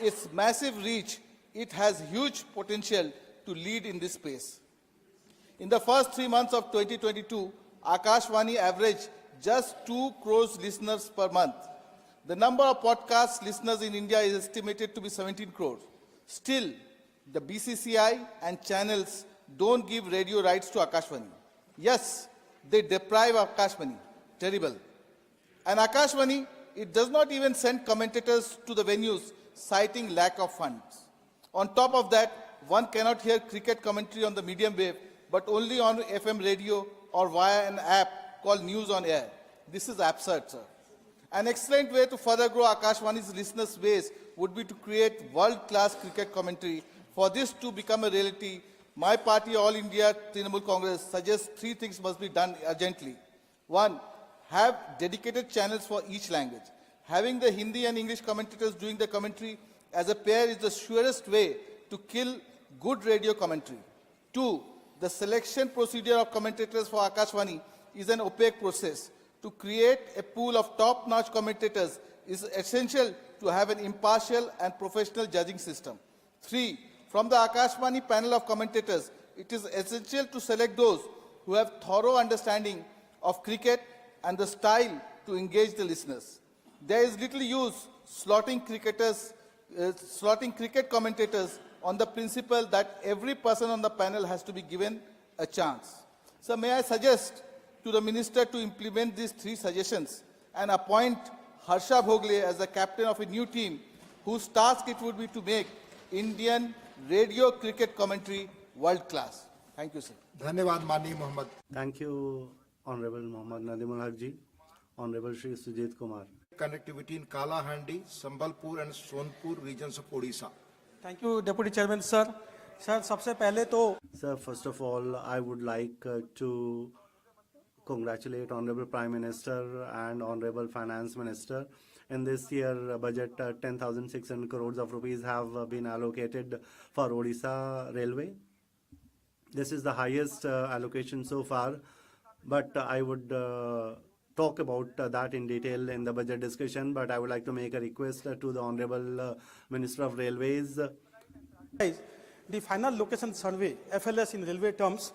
its massive reach, it has huge potential to lead in this space. In the first 3 months of 2022, Akashvani averaged just 2 crores listeners per month. The number of podcast listeners in India is estimated to be 17 crores. Still, the BCCI and channels don't give radio rights to Akashvani. Yes, they deprive Akashvani. Terrible. And Akashvani, it does not even send commentators to the venues, citing lack of funds. On top of that, one cannot hear cricket commentary on the medium wave, but only on FM radio or via an app called News on Air. This is absurd, sir. An excellent way to further grow Akashvani's listeners' base would be to create world-class cricket commentary. For this to become a reality, my party, All India Trinamool Congress, suggests 3 things must be done urgently. 1, have dedicated channels for each language. Having the Hindi and English commentators doing the commentary as a pair is the surest way to kill good radio commentary. 2, the selection procedure of commentators for Akashvani is an opaque process. To create a pool of top-notch commentators is essential to have an impartial and professional judging system. 3, from the Akashvani panel of commentators, it is essential to select those who have thorough understanding of cricket and the style to engage the listeners. There is little use slotting cricket commentators on the principle that every person on the panel has to be given a chance. So may I suggest to the Minister to implement these 3 suggestions and appoint Harsha Bhogle as the captain of a new team whose task it would be to make Indian radio cricket commentary world class. Thank you, sir. धन्यवाद माननीय Mohammad. Thank you, Honorable Mohammad Nadimul Haq ji, Honorable Shri Sujit Kumar. Connectivity in Kalahandi, Sambalpur and Sonpur regions of Odisha. Thank you, Deputy Chairman, sir. Sir, सबसे पहले तो Sir, first of all, I would like to congratulate Honorable Prime Minister and Honorable Finance Minister. In this year budget, 10,600 crores of rupees have been allocated for Odisha Railway. This is the highest allocation so far, but I would talk about that in detail in the budget discussion, but I would like to make a request to the Honorable Minister of Railways. the final location survey, FLS in railway terms,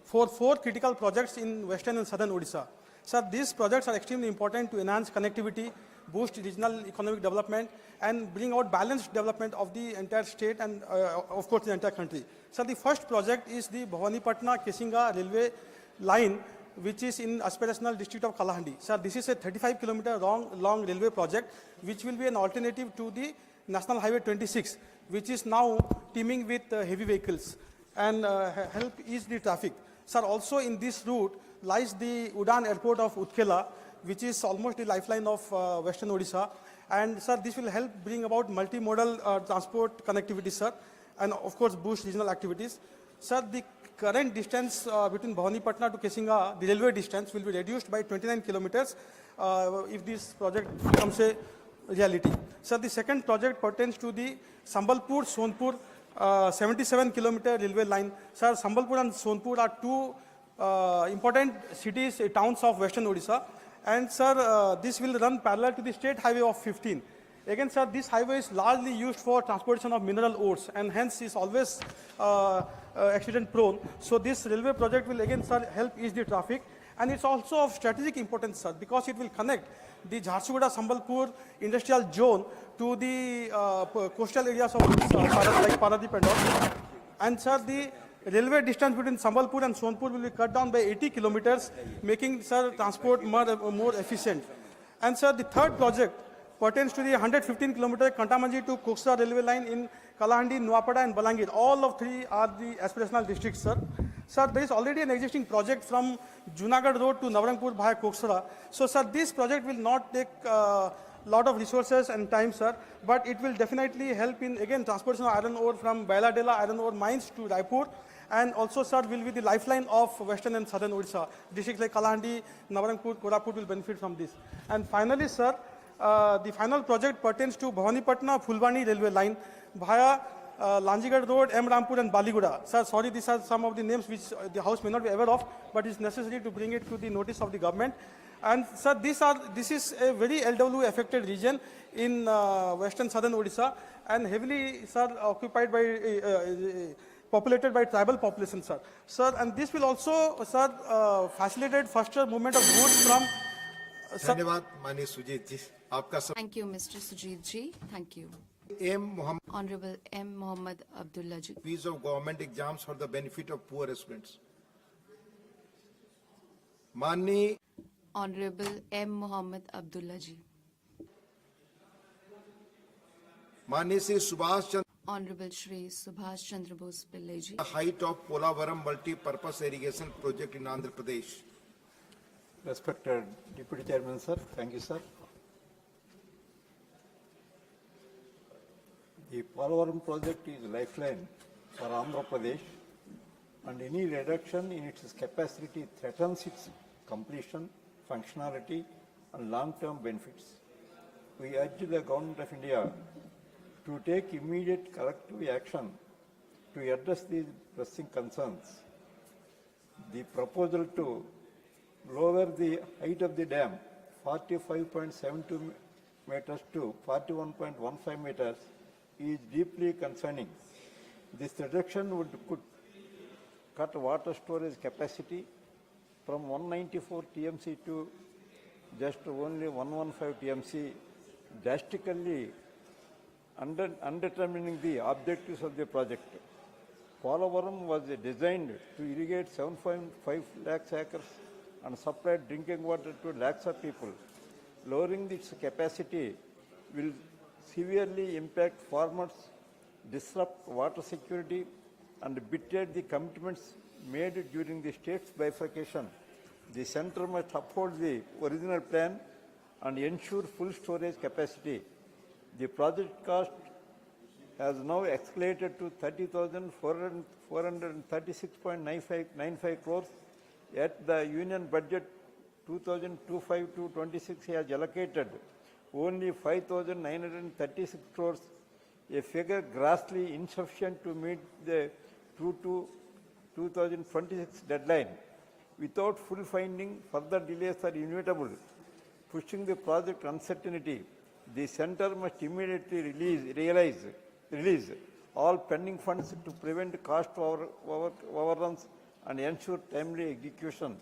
for 4 critical projects in western and southern Odisha. Sir, these projects are extremely important to enhance connectivity, boost regional economic development, and bring out balanced development of the entire state and, of course, the entire country. Sir, the first project is the Bhawanipatna-Kesinga railway line, which is in aspirational district of Kalahandi. Sir, this is a 35-kilometer long railway project, which will be an alternative to the National Highway 26, which is now teeming with heavy vehicles and help ease the traffic. Sir, also in this route lies the Udan Airport of Utkela, which is almost the lifeline of Western Odisha. And sir, this will help bring about multimodal transport connectivity, sir, and of course boost regional activities. Sir, the current distance between Bhawanipatna to Kesinga, the railway distance, will be reduced by 29 kilometers if this project becomes a reality. Sir, the second project pertains to the Sambalpur-Sonpur 77-kilometer railway line. Sir, Sambalpur and Sonpur are 2 important cities, towns of Western Odisha. And sir, this will run parallel to the state highway of 15. Again, sir, this highway is largely used for transportation of mineral ores and hence is always accident prone. So this railway project will again, sir, help ease the traffic. And it's also of strategic importance, sir, because it will connect the Jharsuguda-Sambalpur industrial zone to the coastal areas of like Paradip and all. And sir, the railway distance between Sambalpur and Sonpur will be cut down by 80 kilometers, making, sir, transport more efficient. And sir, the third project pertains to the 115-kilometer Kantamanji to Koksara railway line in Kalahandi, Nuapada and Balangir. All of 3 are the aspirational districts, sir. Sir, there is already an existing project from Junagadh Road to Navrangpur via Koksara. So, sir, this project will not take lot of resources and time, sir, but it will definitely help in, again, transportation of iron ore from Bailadela iron ore mines to Raipur. And also, sir, will be the lifeline of western and southern Odisha. Districts like Kalahandi, Navrangpur, Koraput will benefit from this. And finally, sir, the final project pertains to Bhawanipatna-Fulbani railway line via Lanjigad Road, M. Rampur and Baliguda. Sir, sorry, these are some of the names which the House may not be aware of, but it's necessary to bring it to the notice of the government. And sir, this is a very LW affected region. in western southern Odisha and heavily, sir, occupied by, populated by tribal population, sir. Sir, and this will also, sir, facilitate faster movement of goods from, sir. धन्यवाद माननीय सुजीत जी, आपका सब Thank you, Mr. Sujit ji. Thank you. M Mohammad Honorable M. Mohammad Abdullah ji. fees of government exams for the benefit of poor students. माननीय Honorable M. Mohammad Abdullah ji. माननीय Shri Subhash Chandra Honorable Shri Subhash Chandra Bose Pillai ji. height of Polavaram multi-purpose irrigation project in Andhra Pradesh. Respected Deputy Chairman, sir. Thank you, sir. The Polavaram project is a lifeline for Andhra Pradesh, and any reduction in its capacity threatens its completion, functionality, and long-term benefits. We urge the Government of India to take immediate collective action to address these pressing concerns. The proposal to lower the height of the dam 45.72 meters to 41.15 meters is deeply concerning. This reduction could cut water storage capacity from 194 TMC to just only 115 TMC, drastically undetermining the objectives of the project. Polavaram was designed to irrigate 7.5 lakhs acres and supply drinking water to lakhs of people. Lowering its capacity will severely impact farmers, disrupt water security, and betray the commitments made during the state's bifurcation. The centre must uphold the original plan and ensure full storage capacity. The project cost has now escalated to 30,436.95 crores. Yet the union budget 2025-26 has allocated only 5,936 crores, a figure grossly insufficient to meet the 2026 deadline. Without full funding, further delays are inevitable, pushing the project uncertainty. The centre must immediately release all pending funds to prevent cost overruns and ensure timely execution.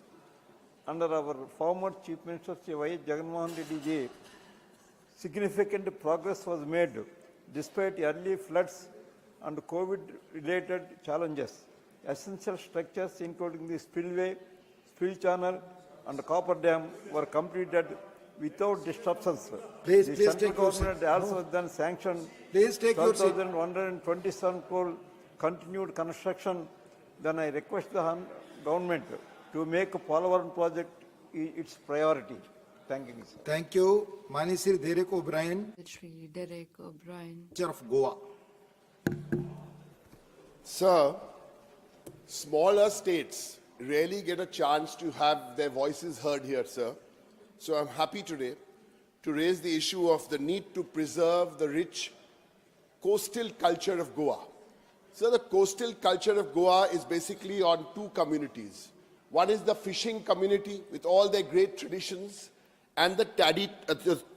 Under our former Chief Minister Sri Y. Jagannath Reddy ji, significant progress was made despite early floods and COVID-related challenges. Essential structures including the spillway, spill channel and copper dam were completed without disruptions. Please the take central your seat. government also then sanctioned Please take your seat. 12,127 crore continued construction. Then I request the government to make a Polavaram project its priority. Thank you, sir. Thank you. माननीय Shri Derek O'Brien, Shri Derek O'Brien. Minister of Goa. Sir, smaller states rarely get a chance to have their voices heard here, sir. So I'm happy today to raise the issue of the need to preserve the rich coastal culture of Goa. So the coastal culture of Goa is basically on two communities. One is the fishing community with all their great traditions, and the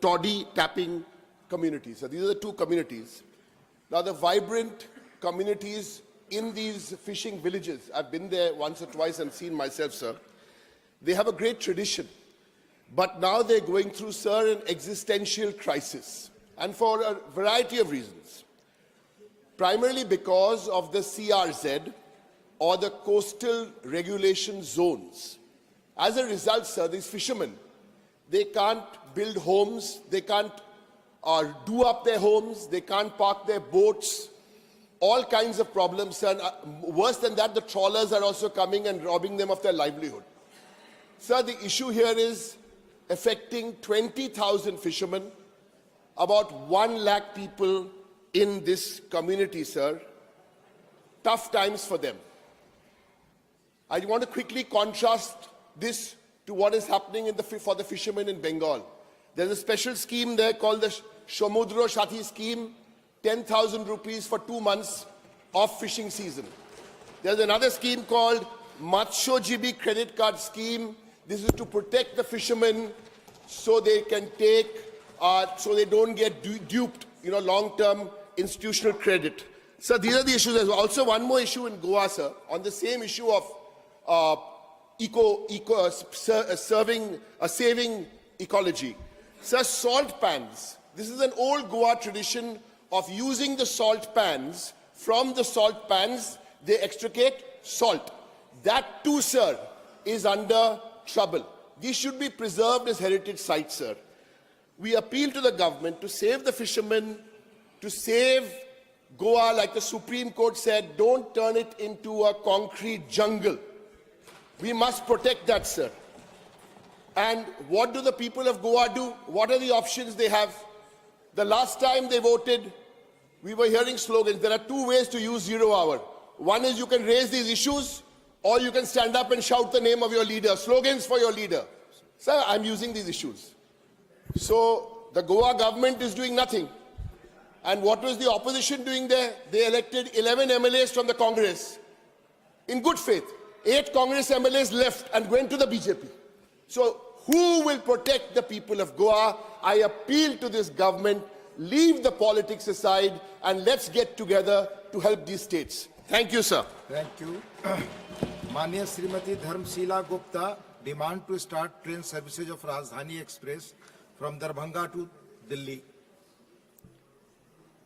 toddy tapping community. So these are the two communities. Now the vibrant communities in these fishing villages, I've been there once or twice and seen myself, sir. They have a great tradition. But now they're going through, sir, an existential crisis, and for a variety of reasons. Primarily because of the CRZ, or the coastal regulation zones. As a result, sir, these fishermen, they can't build homes, they can't do up their homes, they can't park their boats, all kinds of problems, sir. And, worse than that, the trawlers are also coming and robbing them of their livelihood. Sir, the issue here is affecting 20,000 fishermen, about 1 lakh people in this community, sir. Tough times for them. I want to quickly contrast this to what is happening for the fishermen in Bengal. There's a special scheme there called the Samudra Sathi scheme, 10,000 rupees for 2 months of fishing season. There's another scheme called Matsyojibi credit card scheme. This is to protect the fishermen so they can take so they don't get duped, long-term institutional credit. Sir, these are the issues. There's also one more issue in Goa, sir, on the same issue of saving ecology. Sir, salt pans. This is an old Goa tradition of using the salt pans. From the salt pans, they extricate salt. That too, sir, is under trouble. These should be preserved as heritage sites, sir. We appeal to the government to save the fishermen, to save Goa, like the Supreme Court said, don't turn it into a concrete jungle. We must protect that, sir. And what do the people of Goa do? What are the options they have? The last time they voted, we were hearing slogans. There are two ways to use 0 hour. One is you can raise these issues, or you can stand up and shout the name of your leader, slogans for your leader. Sir, I'm using these issues. So the Goa government is doing nothing. And what was the opposition doing there? They elected 11 MLAs from the Congress in good faith. 8 Congress MLAs left and went to the BJP. So who will protect the people of Goa? I appeal to this government, leave the politics aside and let's get together to help these states. Thank you, sir. Thank you. Manya Srimati Dharmshila Gupta, demand to start train services of Rajdhani Express from Darbhanga to Delhi.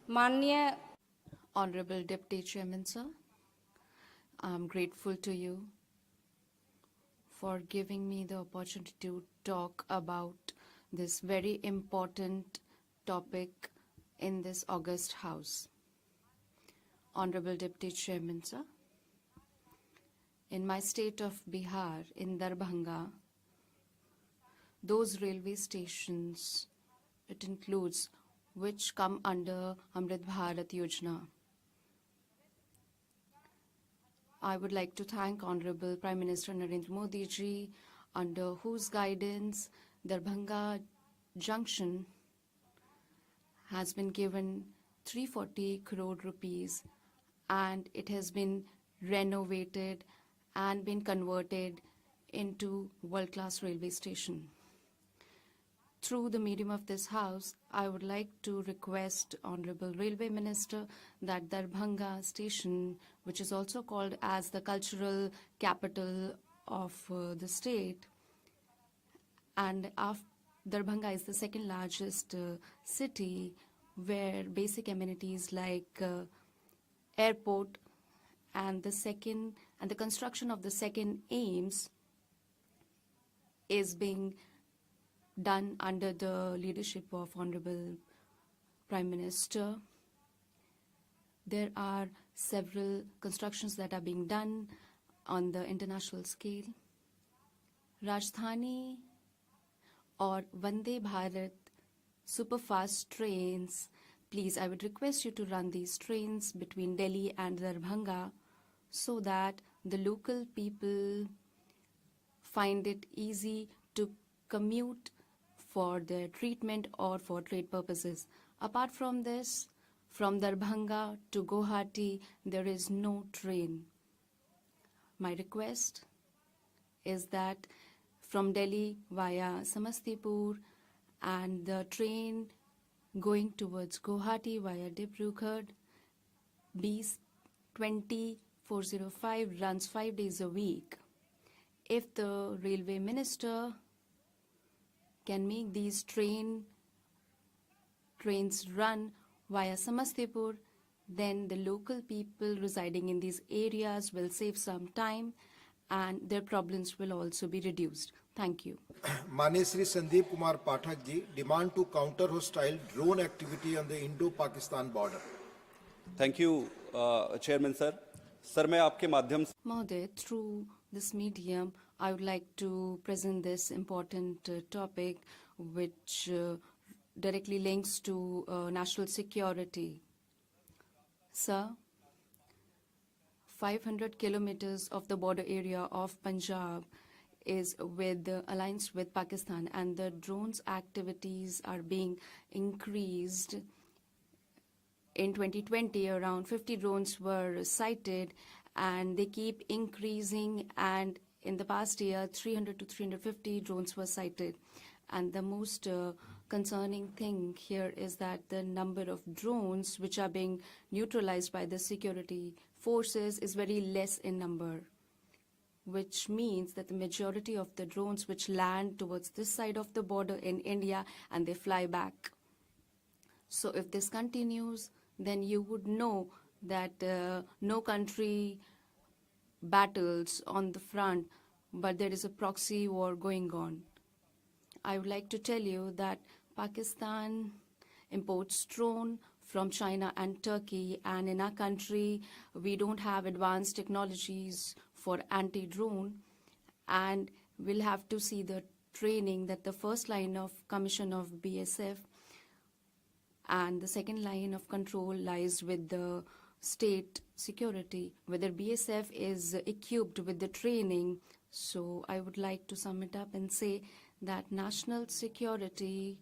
Manya Honorable Deputy Chairman, sir, I'm grateful to you for giving me the opportunity to talk about this very important topic in this august house. Honorable Deputy Chairman, sir, in my state of Bihar, in Darbhanga, those railway stations, it includes, which come under Amrit Bharat Yojana. I would like to thank Honorable Prime Minister Narendra Modi ji, under whose guidance Darbhanga Junction has been given 340 crore rupees and it has been renovated and been converted into world-class railway station. Through the medium of this house, I would like to request Honorable Railway Minister that Darbhanga station, which is also called as the cultural capital of the state, and Darbhanga is the second largest city where basic amenities like airport and the construction of the second AIIMS is being done under the leadership of Honorable Prime Minister. There are several constructions that are being done on the international scale. Rajdhani or Vande Bharat superfast trains, please, I would request you to run these trains between Delhi and Darbhanga so that the local people find it easy to commute for their treatment or for trade purposes. Apart from this, from Darbhanga to Guwahati, there is no train. My request is that from Delhi via Samastipur and the train going towards Guwahati via Dibrugarh, B20405 runs 5 days a week. If the railway minister can make these trains run via Samastipur, then the local people residing in these areas will save some time and their problems will also be reduced. Thank you. Manya Shri Sandeep Kumar Pathak ji, demand to counter hostile drone activity on the Indo-Pakistan border. Thank you, Chairman sir. Sir, मैं आपके माध्यम से Mahoday, through this medium, I would like to present this important topic which directly links to national security. Sir, 500 kilometers of the border area of Punjab is with the alliance with Pakistan, and the drones activities are being increased. In 2020, around 50 drones were sighted, and they keep increasing, and in the past year, 300 to 350 drones were sighted. And the most concerning thing here is that the number of drones which are being neutralized by the security forces is very less in number, which means that the majority of the drones which land towards this side of the border in India and they fly back. So if this continues, then you would know that no country battles on the front, but there is a proxy war going on. I would like to tell you that Pakistan imports drone from China and Turkey, and in our country, we don't have advanced technologies for anti-drone, and we'll have to see the training that the first line of commission of BSF and the second line of control lies with the state security, whether BSF is equipped with the training. So I would like to sum it up and say that national security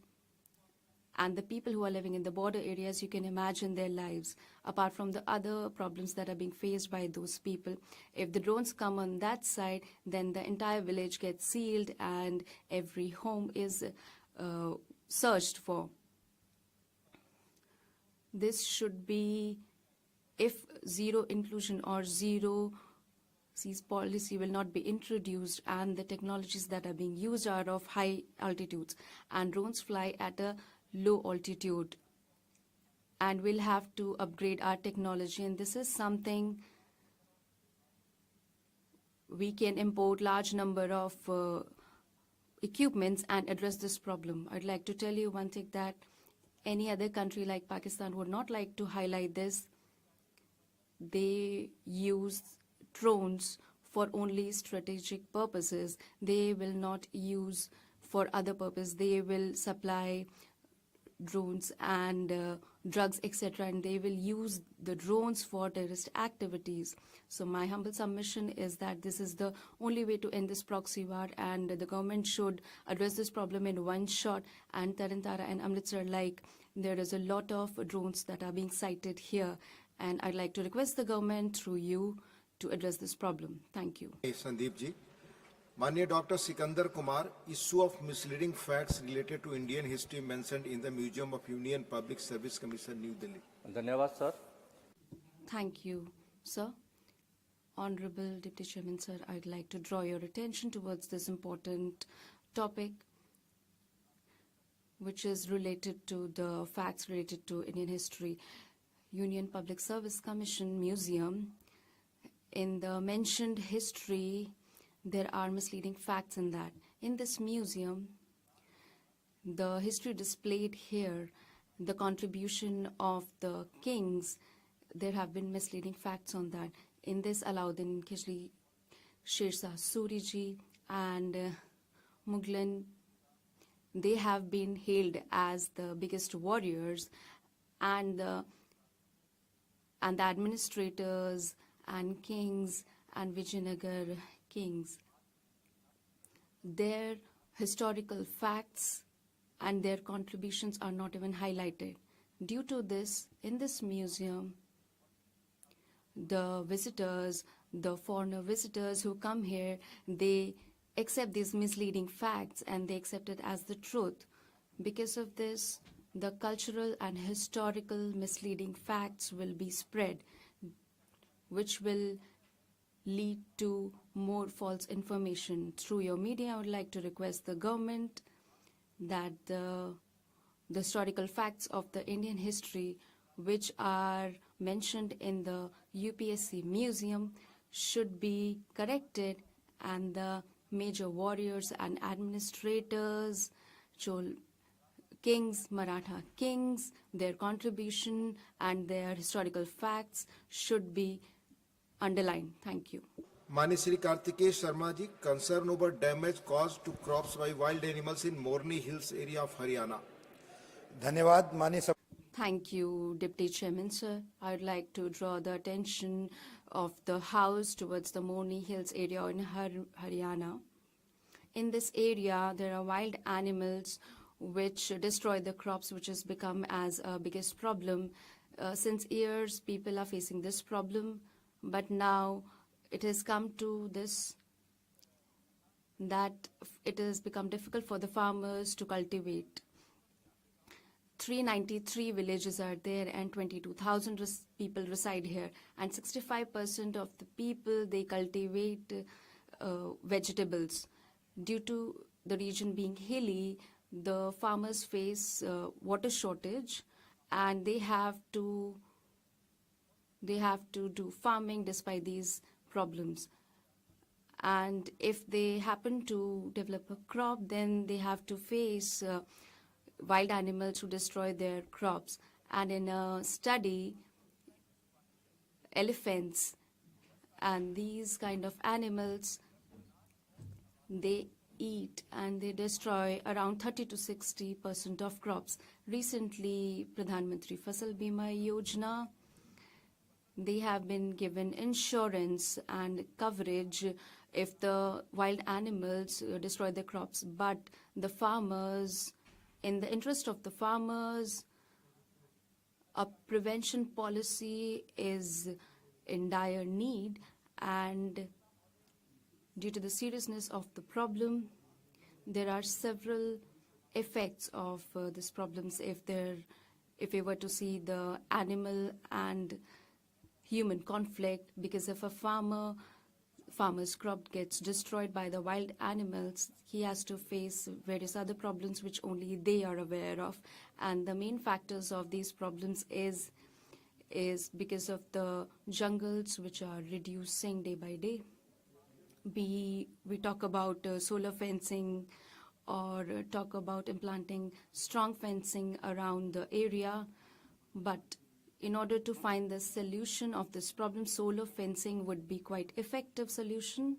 and the people who are living in the border areas, you can imagine their lives, apart from the other problems that are being faced by those people. If the drones come on that side, then the entire village gets sealed and every home is searched for. This should be, if zero inclusion or zero seas policy will not be introduced and the technologies that are being used are of high altitudes and drones fly at a low altitude, and we'll have to upgrade our technology, and this is something we can import large number of equipments and address this problem. I'd like to tell you one thing, that any other country like Pakistan would not like to highlight this. They use drones for only strategic purposes. They will not use for other purpose. They will supply drones and drugs, etc., and they will use the drones for terrorist activities. So my humble submission is that this is the only way to end this proxy war, and the government should address this problem in one shot. And Tarantara and Amritsar, like, there is a lot of drones that are being sighted here, and I'd like to request the government through you to address this problem. Thank you. Sandeep ji. Manya Dr. Sikandar Kumar, issue of misleading facts related to Indian history mentioned in the Museum of Union Public Service Commission, New Delhi. धन्यवाद sir. Thank you, sir. Honorable Deputy Chairman, sir, I'd like to draw your attention towards this important topic, which is related to the facts related to Indian history. Union Public Service Commission Museum, in the mentioned history, there are misleading facts in that. In this museum, the history displayed here, the contribution of the kings, there have been misleading facts on that. In this, Alauddin Khilji, Sher Shah Suri ji, and Mughlan, they have been hailed as the biggest warriors, and the administrators and kings and Vijayanagar kings, their historical facts and their contributions are not even highlighted. Due to this, in this museum, the visitors, the foreigner visitors who come here, they accept these misleading facts and they accept it as the truth. Because of this, the cultural and historical misleading facts will be spread, which will lead to more false information. Through your media, I would like to request the government that the historical facts of the Indian history, which are mentioned in the UPSC museum, should be corrected, and the major warriors and administrators, kings, Maratha kings, their contribution and their historical facts should be underlined. Thank you. Mani Shri Kartikeya Sharma ji, concern over damage caused to crops by wild animals in Morni Hills area of Haryana. धन्यवाद माननीय सभा. Thank you, Deputy Chairman, sir. I would like to draw the attention of the House towards the Morni Hills area in Haryana. In this area, there are wild animals which destroy the crops, which has become as a biggest problem. Since years, people are facing this problem, but now it has come to this, that it has become difficult for the farmers to cultivate. 393 villages are there and 22,000 people reside here, and 65% of the people, they cultivate vegetables. Due to the region being hilly, the farmers face water shortage, and they have to do farming despite these problems. And if they happen to develop a crop, then they have to face wild animals who destroy their crops. And in a study, elephants and these kind of animals, they eat and they destroy around 30 to 60% of crops. Recently, Pradhan Mantri Fasal Bima Yojana, they have been given insurance and coverage if the wild animals destroy the crops. But the farmers, in the interest of the farmers, a prevention policy is in dire need, and due to the seriousness of the problem, there are several effects of these problems. If we were to see the animal and human conflict, because if a farmer's crop gets destroyed by the wild animals, he has to face various other problems which only they are aware of. And the main factors of these problems is because of the jungles which are reducing day by day. We talk about solar fencing, or talk about implanting strong fencing around the area, but in order to find the solution of this problem, solar fencing would be quite effective solution.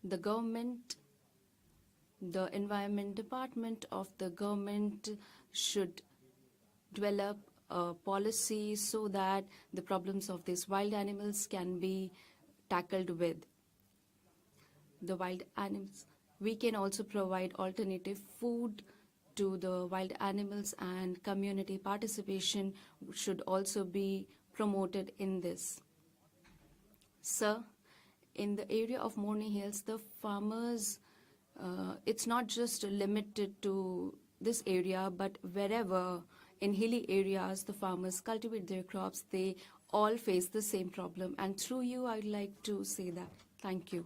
The government, the environment department of the government should develop a policy so that the problems of these wild animals can be tackled with. The wild animals, we can also provide alternative food to the wild animals, and community participation should also be promoted in this. Sir, in the area of Morni Hills, the farmers, it's not just limited to this area, but wherever in hilly areas the farmers cultivate their crops, they all face the same problem. And through you, I'd like to say that. Thank you.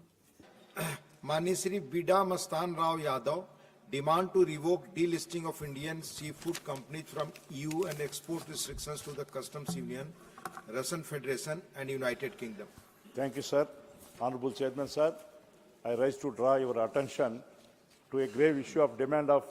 माननीय Shri बीडा Mastan Rao Yadav demand to revoke delisting of Indian seafood companies from EU and export restrictions to the Customs Union, Russian Federation and United Kingdom. Thank you, sir. Honorable Chairman, sir, I rise to draw your attention to a grave issue of demand of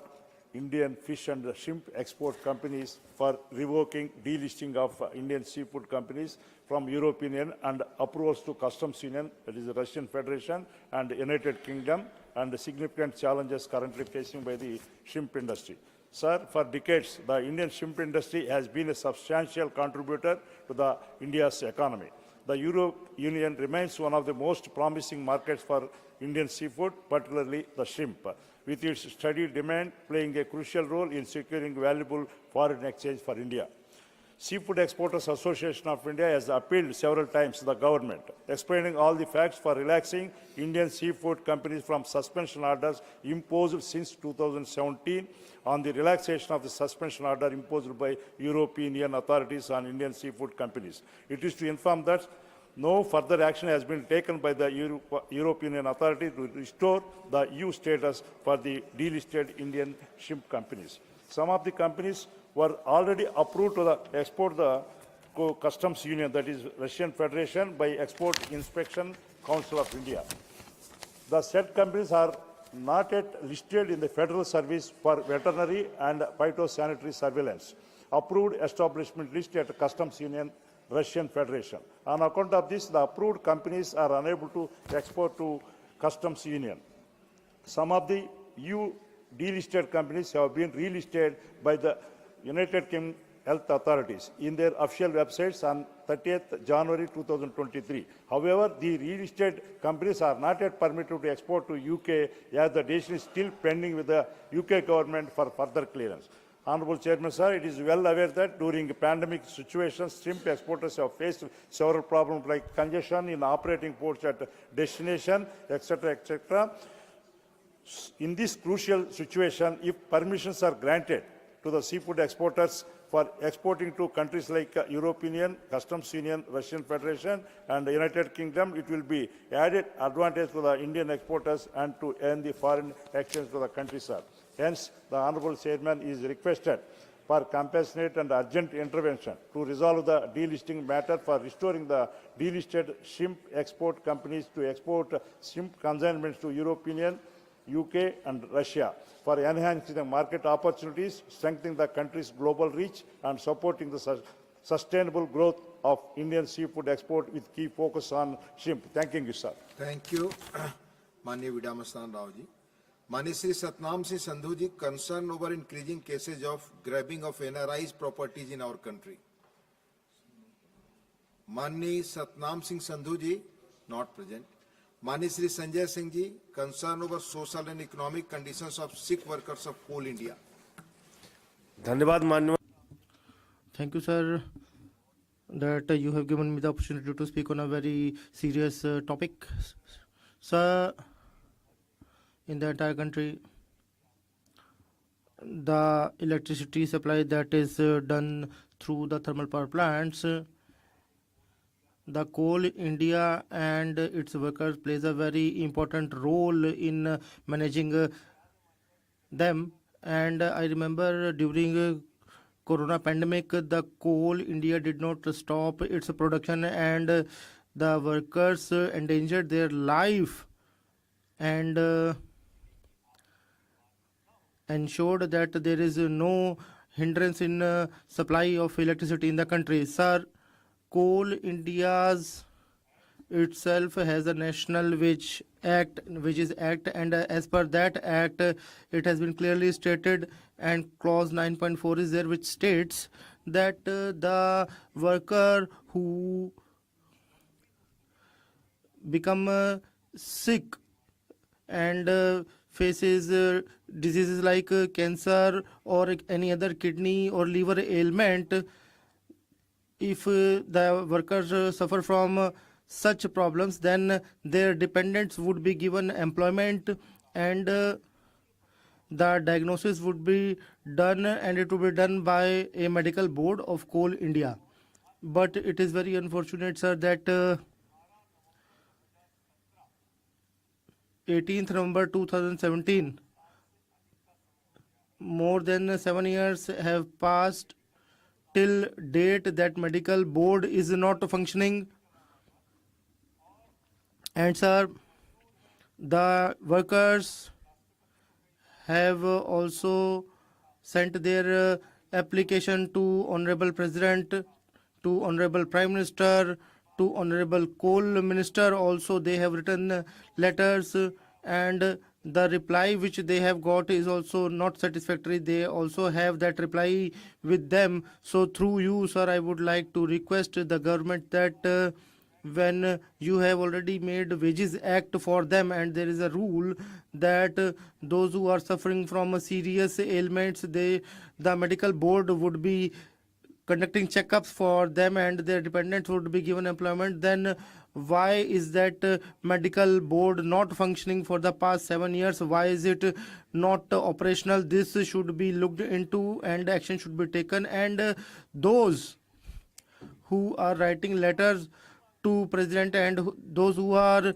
Indian fish and shrimp export companies for revoking delisting of Indian seafood companies from European Union and approvals to Customs Union, that is the Russian Federation and United Kingdom, and the significant challenges currently facing by the shrimp industry. Sir, for decades, the Indian shrimp industry has been a substantial contributor to India's economy. The European Union remains one of the most promising markets for Indian seafood, particularly the shrimp, with its steady demand playing a crucial role in securing valuable foreign exchange for India. Seafood Exporters Association of India has appealed several times to the government, explaining all the facts for relaxing Indian seafood companies from suspension orders imposed since 2017 on the relaxation of the suspension order imposed by European Union authorities on Indian seafood companies. It is to inform that no further action has been taken by the European Union authority to restore the EU status for the delisted Indian shrimp companies. Some of the companies were already approved to export the Customs Union, that is Russian Federation, by Export Inspection Council of India. The said companies are not yet listed in the Federal Service for Veterinary and Phytosanitary Surveillance, approved establishment list at Customs Union, Russian Federation. On account of this, the approved companies are unable to export to Customs Union. Some of the EU delisted companies have been relisted by the United Kingdom health authorities in their official websites on 30th January 2023. However, the relisted companies are not yet permitted to export to UK, as the decision is still pending with the UK government for further clearance. Honorable Chairman, sir, it is well aware that during pandemic situations, shrimp exporters have faced several problems like congestion in operating ports at destination, etc., etc. In this crucial situation, if permissions are granted to the seafood exporters for exporting to countries like European Union, Customs Union, Russian Federation and the United Kingdom, it will be added advantage to the Indian exporters and to earn the foreign exchange to the country, sir. Hence, the Honorable Chairman is requested for compassionate and urgent intervention to resolve the delisting matter for restoring the delisted shrimp export companies to export shrimp consignments to European Union, UK and Russia for enhancing the market opportunities, strengthening the country's global reach and supporting the sustainable growth of Indian seafood export with key focus on shrimp. Thanking you, sir. Thank you, Manya Vidamastan Rao ji. Manya Sri Satnam Singh Sandhu ji, concern over increasing cases of grabbing of NRI's properties in our country. Manya Satnam Singh Sandhu ji, not present. Manya Sri Sanjay Singh ji, concern over social and economic conditions of Sikh workers of Coal India. धन्यवाद माननीय. Thank you, sir, that you have given me the opportunity to speak on a very serious topic. Sir, in the entire country, the electricity supply that is done through the thermal power plants, the Coal India and its workers plays a very important role in managing them. And I remember during Corona pandemic, the Coal India did not stop its production and the workers endangered their life and ensured that there is no hindrance in supply of electricity in the country. Sir, Coal India's itself has a National Wages Act, and as per that act, it has been clearly stated, and clause 9.4 is there, which states that the worker who become sick and faces diseases like cancer or any other kidney or liver ailment, if the workers suffer from such problems, then their dependents would be given employment and the diagnosis would be done, and it would be done by a medical board of Coal India. But it is very unfortunate, sir, that 18th November 2017, more than 7 years have passed till date that medical board is not functioning. And sir, the workers have also sent their application to Honorable President, to Honorable Prime Minister, to Honorable Coal Minister. Also they have written letters, and the reply which they have got is also not satisfactory. They also have that reply with them. So through you, sir, I would like to request the government that when you have already made Wages Act for them, and there is a rule that those who are suffering from serious ailments, the medical board would be conducting checkups for them and their dependents would be given employment, then why is that medical board not functioning for the past 7 years? Why is it not operational? This should be looked into and action should be taken. And those who are writing letters to President and those who are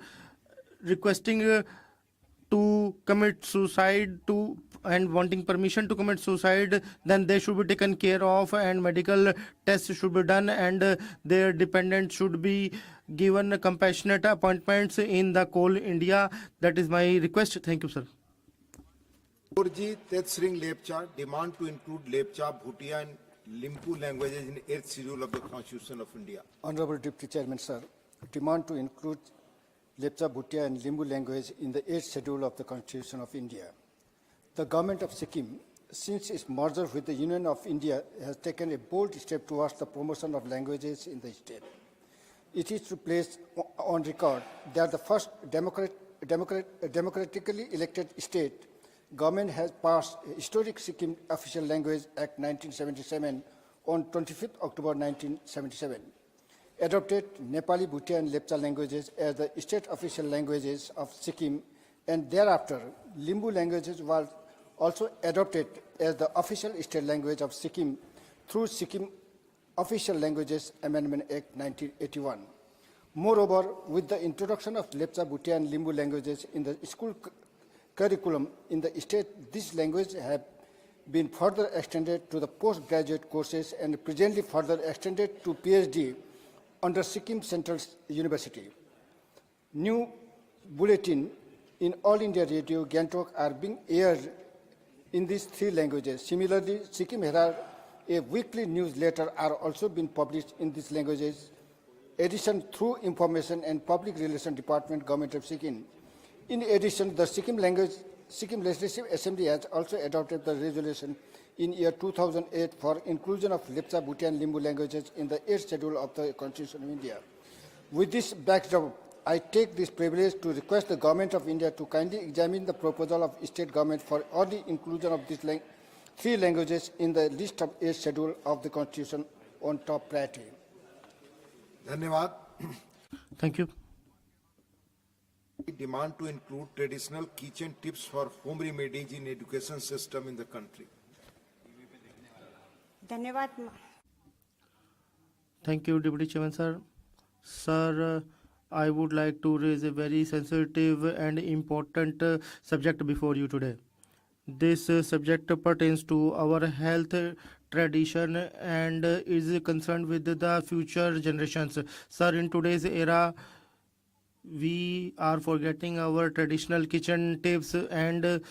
requesting to commit suicide and wanting permission to commit suicide, then they should be taken care of and medical tests should be done and their dependents should be given compassionate appointments in the Coal India. That is my request. Thank you, sir. Urji Tetsring Lepcha demand to include Lepcha, Bhutia and Limpu languages in 8th schedule of the Constitution of India. Honorable Deputy Chairman, sir, demand to include Lepcha, Bhutia and Limbu language in the 8th schedule of the Constitution of India. The government of Sikkim, since its merger with the Union of India, has taken a bold step towards the promotion of languages in the state. It is to place on record that the first democratically elected state government has passed a historic Sikkim Official Language Act 1977 on 25th October 1977, adopted Nepali, Bhutia and Lepcha languages as the state official languages of Sikkim and thereafter Limbu languages was also adopted as the official state language of Sikkim through Sikkim Official Languages Amendment Act 1981. Moreover, with the introduction of Lepcha, Bhutia and Limbu languages in the school curriculum in the state, these languages have been further extended to the postgraduate courses and presently further extended to PhD under Sikkim Central University. New bulletin in All India Radio Gangtok are being aired in these three languages. Similarly, Sikkim Herald, a weekly newsletter, are also being published in these languages. Addition through Information and Public Relations Department, Government of Sikkim. In addition, the Sikkim Legislative Assembly has also adopted the resolution in year 2008 for inclusion of Lepcha, Bhutia and Limbu languages in the 8th schedule of the Constitution of India. With this backdrop, I take this privilege to request the Government of India to kindly examine the proposal of state government for early inclusion of these three languages in the list of 8th schedule of the Constitution on top priority. Dhanyavad. Thank you. Demand to include traditional kitchen tips for home remedies in education system in the country. धन्यवाद. Thank you, Deputy Chairman, sir. Sir, I would like to raise a very sensitive and important subject before you today. This subject pertains to our health tradition and is concerned with the future generations. Sir, in today's era, we are forgetting our traditional kitchen tips, and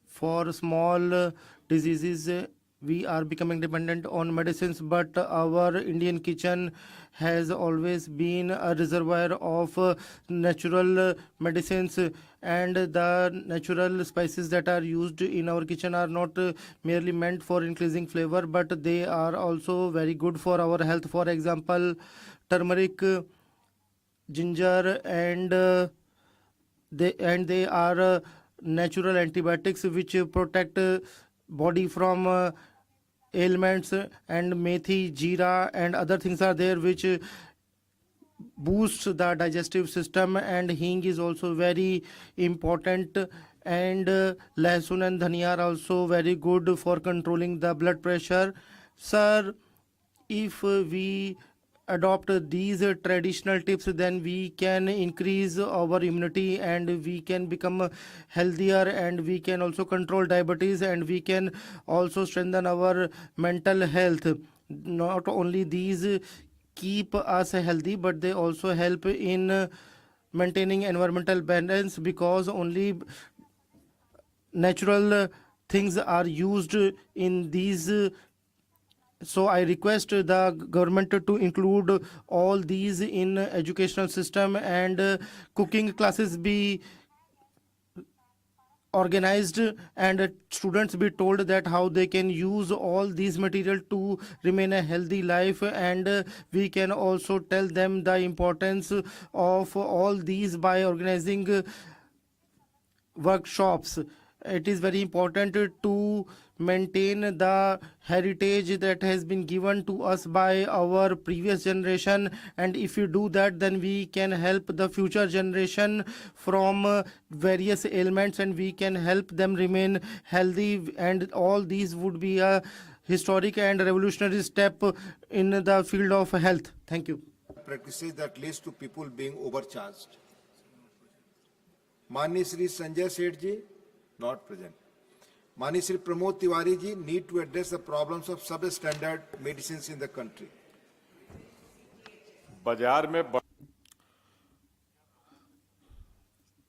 for small diseases, we are becoming dependent on medicines, but our Indian kitchen has always been a reservoir of natural medicines, and the natural spices that are used in our kitchen are not merely meant for increasing flavor, but they are also very good for our health. For example, turmeric, ginger, and they are natural antibiotics which protect body from ailments, and methi, jeera and other things are there which boost the digestive system, and hing is also very important, and lasun and dhania are also very good for controlling the blood pressure. Sir, if we adopt these traditional tips, then we can increase our immunity and we can become healthier, and we can also control diabetes, and we can also strengthen our mental health. Not only these keep us healthy, but they also help in maintaining environmental balance, because only natural things are used in these. So I request the government to include all these in educational system, and cooking classes be organized, and students be told that how they can use all these material to remain a healthy life, and we can also tell them the importance of all these by organizing workshops. It is very important to maintain the heritage that has been given to us by our previous generation, and if we do that, then we can help the future generation from various ailments, and we can help them remain healthy, and all these would be a historic and revolutionary step in the field of health. Thank you. Practices that leads to people being overcharged. Mani Shri Sanjay Seth ji, not present. Mani Shri Pramod Tiwari ji, need to address the problems of substandard medicines in the country.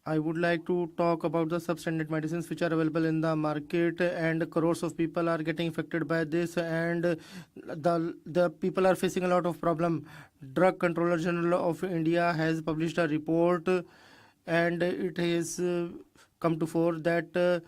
I would like to talk about the substandard medicines which are available in the market, and crores of people are getting affected by this, and the people are facing a lot of problem. Drug Controller General of India has published a report, and it has come to fore that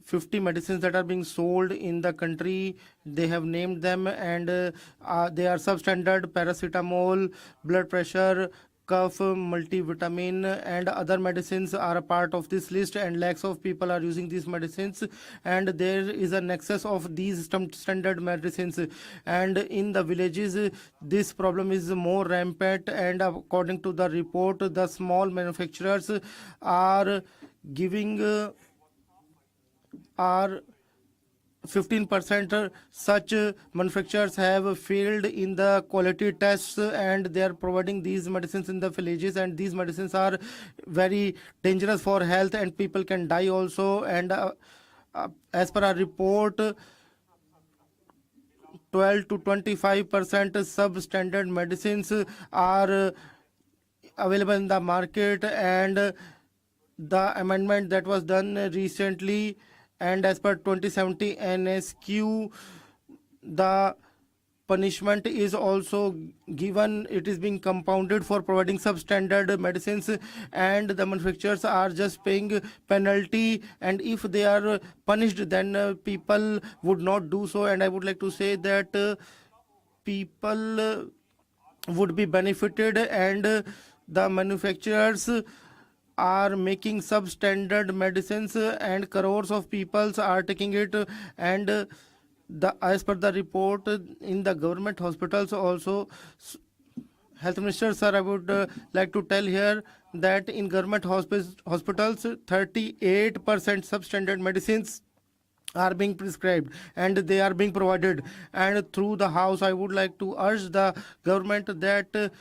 50 medicines that are being sold in the country, they have named them, and they are substandard: paracetamol, blood pressure, cough, multivitamin, and other medicines are a part of this list, and lakhs of people are using these medicines, and there is a nexus of these standard medicines, and in the villages this problem is more rampant, and according to the report, the small manufacturers are giving are 15% such manufacturers have failed in the quality tests, and they are providing these medicines in the villages, and these medicines are very dangerous for health and people can die also. And as per our report, 12 to 25% substandard medicines are available in the market, and the amendment that was done recently, and as per 2070 NSQ, the punishment is also given. It is being compounded for providing substandard medicines, and the manufacturers are just paying penalty, and if they are punished, then people would not do so. And I would like to say that people would be benefited, and the manufacturers are making substandard medicines, and crores of people are taking it. And as per the report, in the government hospitals also, Health Minister sir, I would like to tell here that in government hospitals 38% substandard medicines are being prescribed and they are being provided. And through the house, I would like to urge the government that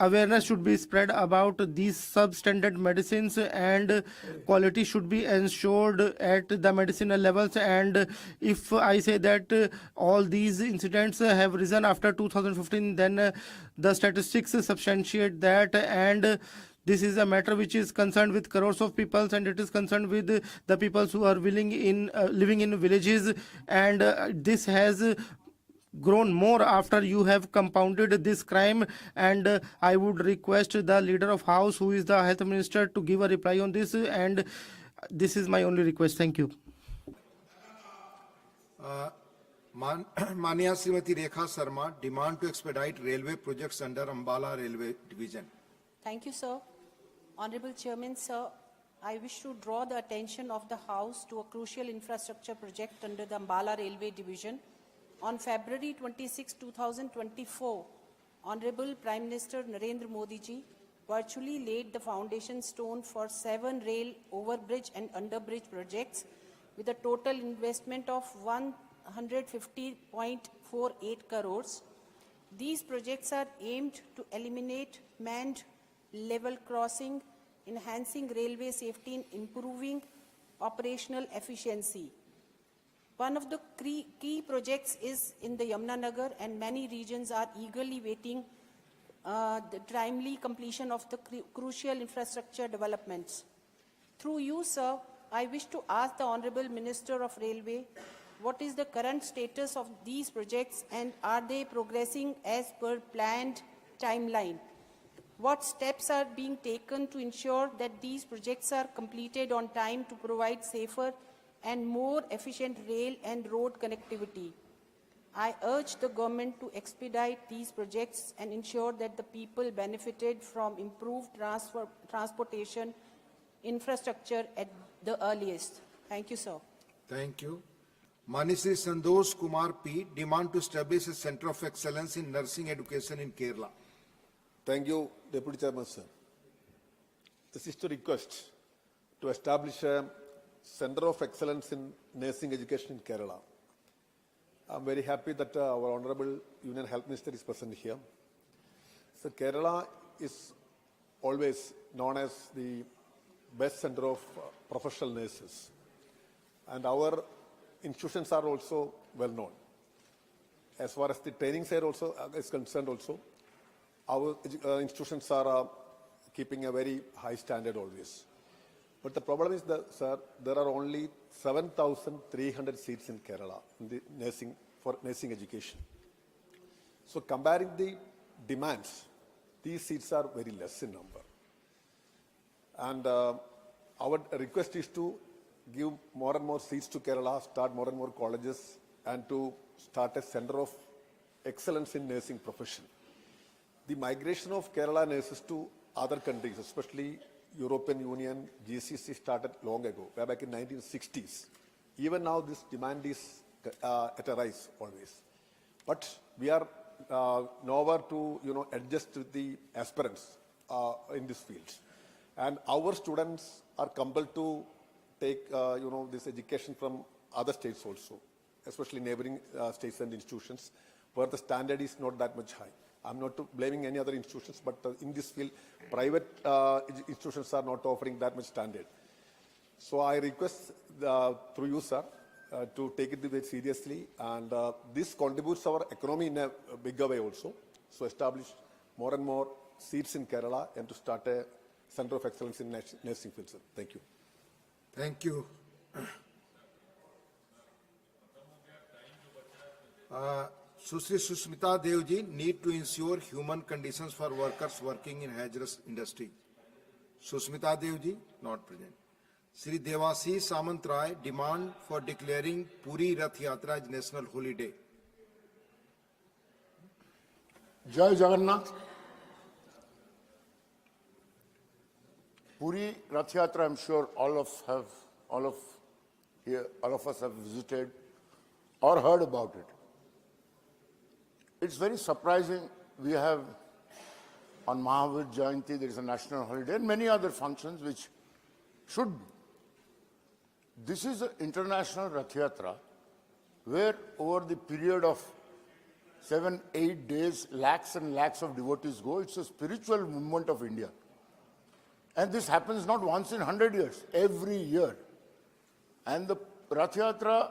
awareness should be spread about these substandard medicines, and quality should be ensured at the medicinal levels. And if I say that all these incidents have risen after 2015, then the statistics substantiate that, and this is a matter which is concerned with crores of people, and it is concerned with the people who are living in villages, and this has grown more after you have compounded this crime. And I would request the leader of house, who is the health minister, to give a reply on this, and this is my only request. Thank you. Mania Srimati Rekha Sharma, demand to expedite railway projects under Ambala Railway Division. Thank you, sir. Honorable Chairman, sir, I wish to draw the attention of the House to a crucial infrastructure project under the Ambala Railway Division. On February 26, 2024, Honorable Prime Minister Narendra Modi ji virtually laid the foundation stone for 7 rail overbridge and underbridge projects with a total investment of 150.48 crores. These projects are aimed to eliminate manned level crossing, enhancing railway safety and improving operational efficiency. One of the key projects is in the Yamunanagar, and many regions are eagerly waiting the timely completion of the crucial infrastructure developments. Through you, sir, I wish to ask the Honorable Minister of Railway, what is the current status of these projects, and are they progressing as per planned timeline? What steps are being taken to ensure that these projects are completed on time to provide safer and more efficient rail and road connectivity? I urge the government to expedite these projects and ensure that the people benefited from improved transportation infrastructure at the earliest. Thank you, sir. Thank you. Manisri Sandosh Kumar P. demand to establish a center of excellence in nursing education in Kerala. Thank you, Deputy Chairman, sir. This is to request to establish a Center of Excellence in Nursing Education in Kerala. I'm very happy that our Honorable Union Health Minister is present here. So Kerala is always known as the best center of professional nurses. And our institutions are also well known. As far as the training side also is concerned also, our institutions are keeping a very high standard always. But the problem is that, sir, there are only 7,300 seats in Kerala in the for nursing education. So comparing the demands, these seats are very less in number. And our request is to give more and more seats to Kerala, start more and more colleges, and to start a center of excellence in nursing profession. The migration of Kerala nurses to other countries, especially European Union, GCC, started long ago, way back in 1960s. Even now, this demand is at a rise always. But we are nowhere to adjust with the aspirants in this field. And our students are compelled to take, this education from other states also, especially neighboring states and institutions, where the standard is not that much high. I'm not blaming any other institutions, but in this field, private institutions are not offering that much standard. So I request through you, sir, to take it very seriously, and this contributes our economy in a bigger way also. So establish more and more seats in Kerala and to start a center of excellence in nursing field, sir. Thank you. Thank you. Susri Susmita Devji need to ensure human conditions for workers working in hazardous industry. Susmita Devji, not present. Sri Devasi Samant Rai demand for declaring Puri Rath Yatra as national holiday. Jai Jagannath. Puri Rath Yatra, I'm sure all of us have visited or heard about it. It's very surprising. We have on Mahavir Jayanti, there is a national holiday and many other functions which should be. This is an international Rath Yatra where over the period of 7-8 days, lakhs and lakhs of devotees go. It's a spiritual movement of India. And this happens not once in 100 years, every year. And the Rath Yatra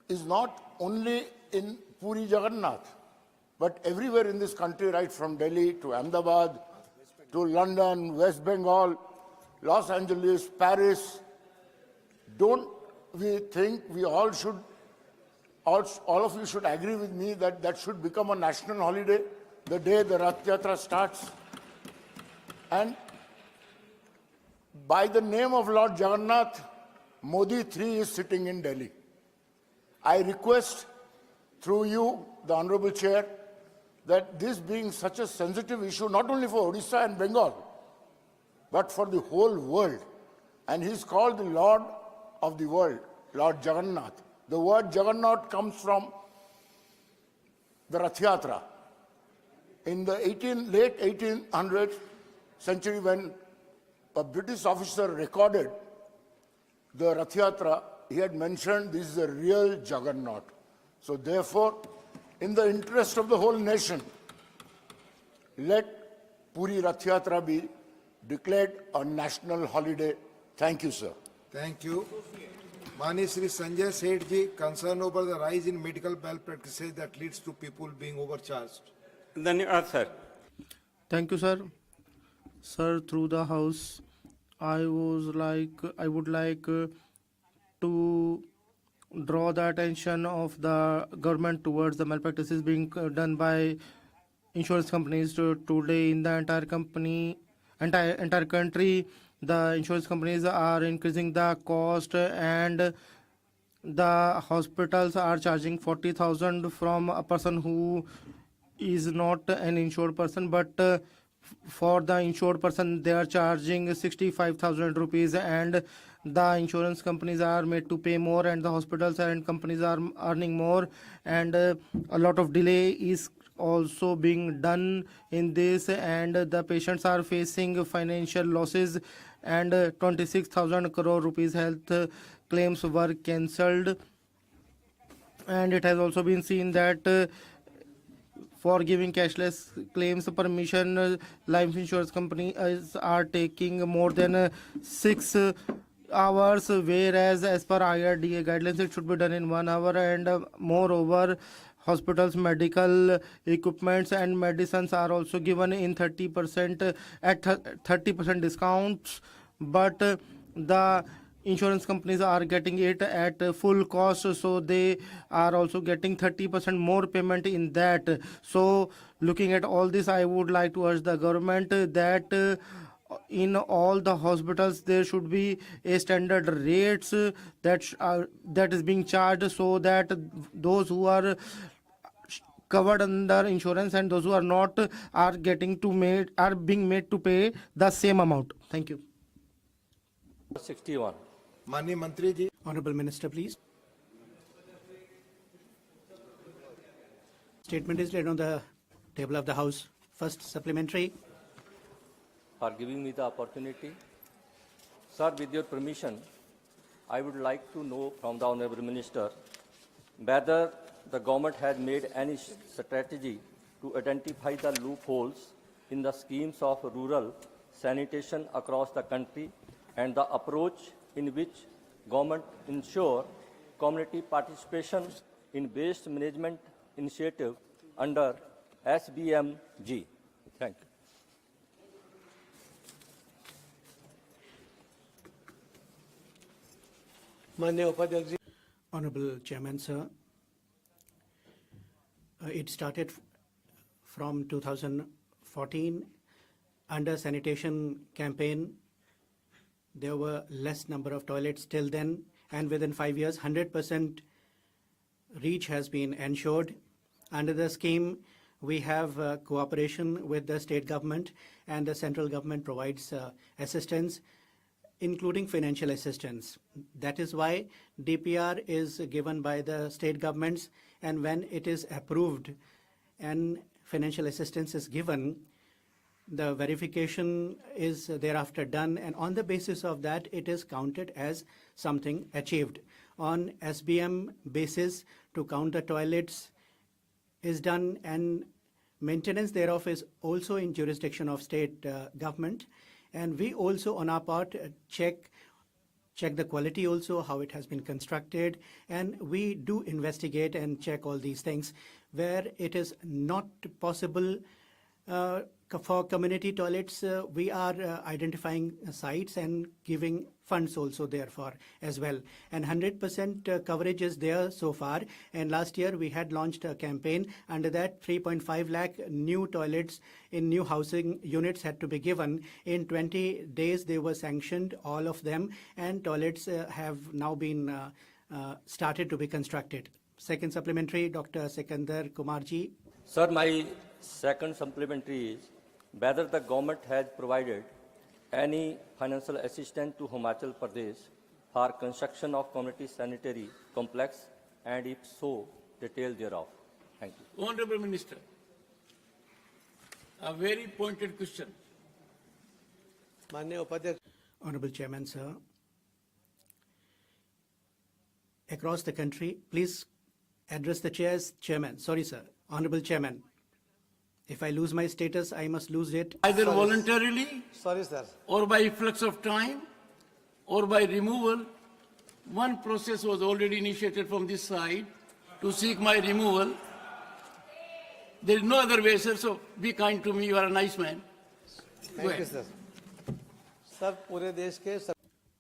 is not only in Puri Jagannath, but everywhere in this country, right from Delhi to Ahmedabad, to London, West Bengal, Los Angeles, Paris. Don't we think we all should, all of you should agree with me that that should become a national holiday the day the Rath Yatra starts? And by the name of Lord Jagannath, Modi 3 is sitting in Delhi. I request through you, the Honorable Chair, that this being such a sensitive issue, not only for Odisha and Bengal, but for the whole world, and he's called the Lord of the world, Lord Jagannath. The word Jagannath comes from the Rath Yatra. In the late 1800th century, when a British officer recorded the Rath Yatra, he had mentioned this is a real Jagannath. So therefore, in the interest of the whole nation, let Puri Rath Yatra be declared a national holiday. Thank you, sir. Thank you. Mani Sri Sanjay Sethji, concerned over the rise in medical malpractices that leads to people being overcharged. धन्यवाद sir. Thank you, sir. Sir, through the House, I would like to draw the attention of the government towards the malpractices being done by insurance companies. Today in the entire country, the insurance companies are increasing the cost, and the hospitals are charging 40,000 from a person who is not an insured person, but for the insured person they are charging 65,000 rupees, and the insurance companies are made to pay more, and the hospitals and companies are earning more, and a lot of delay is also being done in this, and the patients are facing financial losses, and 26,000 crore rupees health claims were cancelled. And it has also been seen that for giving cashless claims permission, life insurance companies are taking more than 6 hours, whereas as per IRDA guidelines it should be done in 1 hour. And moreover, hospitals, medical equipments and medicines are also given in 30% at 30% discounts, but the insurance companies are getting it at full cost, so they are also getting 30% more payment in that. So looking at all this, I would like to urge the government that in all the hospitals there should be a standard rates that is being charged, so that those who are covered under insurance and those who are not are being made to pay the same amount. Thank you. 61. Mani Mantri ji. Honorable Minister, please. Statement is laid on the table of the House. First, supplementary. for giving me the opportunity. Sir, with your permission, I would like to know from the Honorable Minister whether the government has made any strategy to identify the loopholes in the schemes of rural sanitation across the country and the approach in which government ensure community participation in waste management initiative under SBMG. Thank you. Honorable Chairman, sir, it started from 2014 under sanitation campaign. There were less number of toilets till then, and within 5 years, 100% reach has been ensured. Under the scheme, we have cooperation with the state government, and the central government provides assistance, including financial assistance. That is why DPR is given by the state governments, and when it is approved and financial assistance is given, the verification is thereafter done, and on the basis of that, it is counted as something achieved. On SBM basis, to count the toilets is done, and maintenance thereof is also in jurisdiction of state government. And we also, on our part, check the quality also, how it has been constructed, and we do investigate and check all these things. Where it is not possible for community toilets, we are identifying sites and giving funds also therefore as well. And 100% coverage is there so far. And last year we had launched a campaign. Under that, 3.5 lakh new toilets in new housing units had to be given. In 20 days they were sanctioned, all of them, and toilets have now been started to be constructed. Second supplementary, Dr. Sikandar Kumarji. Sir, my second supplementary is whether the government has provided any financial assistance to Himachal Pradesh for construction of community sanitary complex, and if so, detail thereof. Thank you. Honorable Minister, a very pointed question. Honorable Chairman, sir. Across the country, please address the chair's chairman. Sorry, sir. Honorable Chairman. If I lose my status, I must lose it. Either voluntarily, Sorry, sir. or by flux of time, or by removal. One process was already initiated from this side to seek my removal. There is no other way, sir, so be kind to me. You are a nice man. Thank you, sir. Sir, पूरे देश के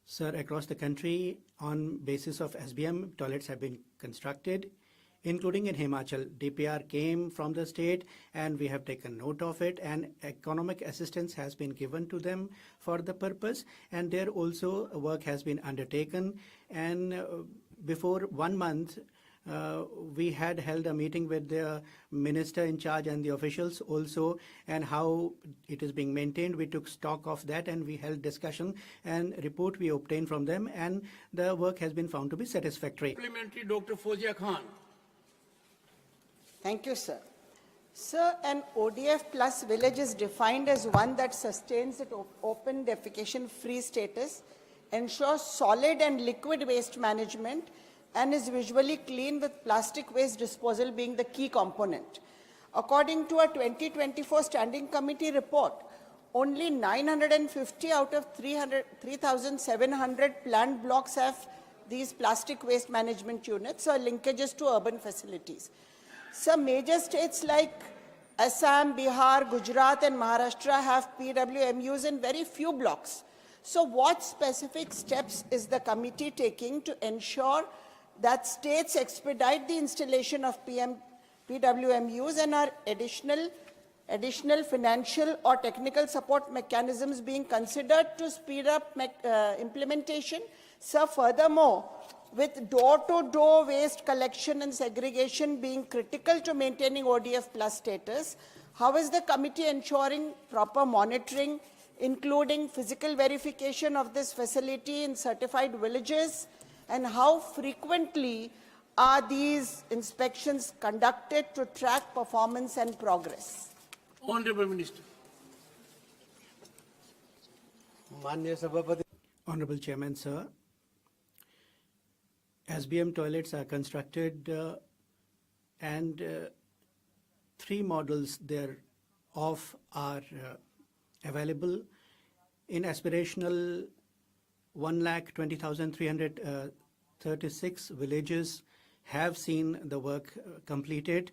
Sir, across the country, on basis of SBM, toilets have been constructed, including in Himachal. DPR came from the state, and we have taken note of it, and economic assistance has been given to them for the purpose, and there also work has been undertaken. And before 1 month, we had held a meeting with the minister in charge and the officials also, and how it is being maintained. We took stock of that, and we held discussion, and report we obtained from them, and the work has been found to be satisfactory. Supplementary, Dr. Fozia Khan. Thank you, sir. Sir, an ODF Plus village is defined as one that sustains its open defecation-free status, ensures solid and liquid waste management, and is visually clean, with plastic waste disposal being the key component. According to a 2024 Standing Committee report, only 950 out of 3,700 planned blocks have these plastic waste management units or linkages to urban facilities. Some major states like Assam, Bihar, Gujarat and Maharashtra have PWMUs in very few blocks. So what specific steps is the committee taking to ensure that states expedite the installation of PWMUs, and are additional financial or technical support mechanisms being considered to speed up implementation? So furthermore, with door-to-door waste collection and segregation being critical to maintaining ODF Plus status, how is the committee ensuring proper monitoring, including physical verification of this facility in certified villages, and how frequently are these inspections conducted to track performance and progress? Honorable Minister. Honorable Chairman, sir, SBM toilets are constructed and 3 models thereof are available. In aspirational 1,20,336 villages have seen the work completed,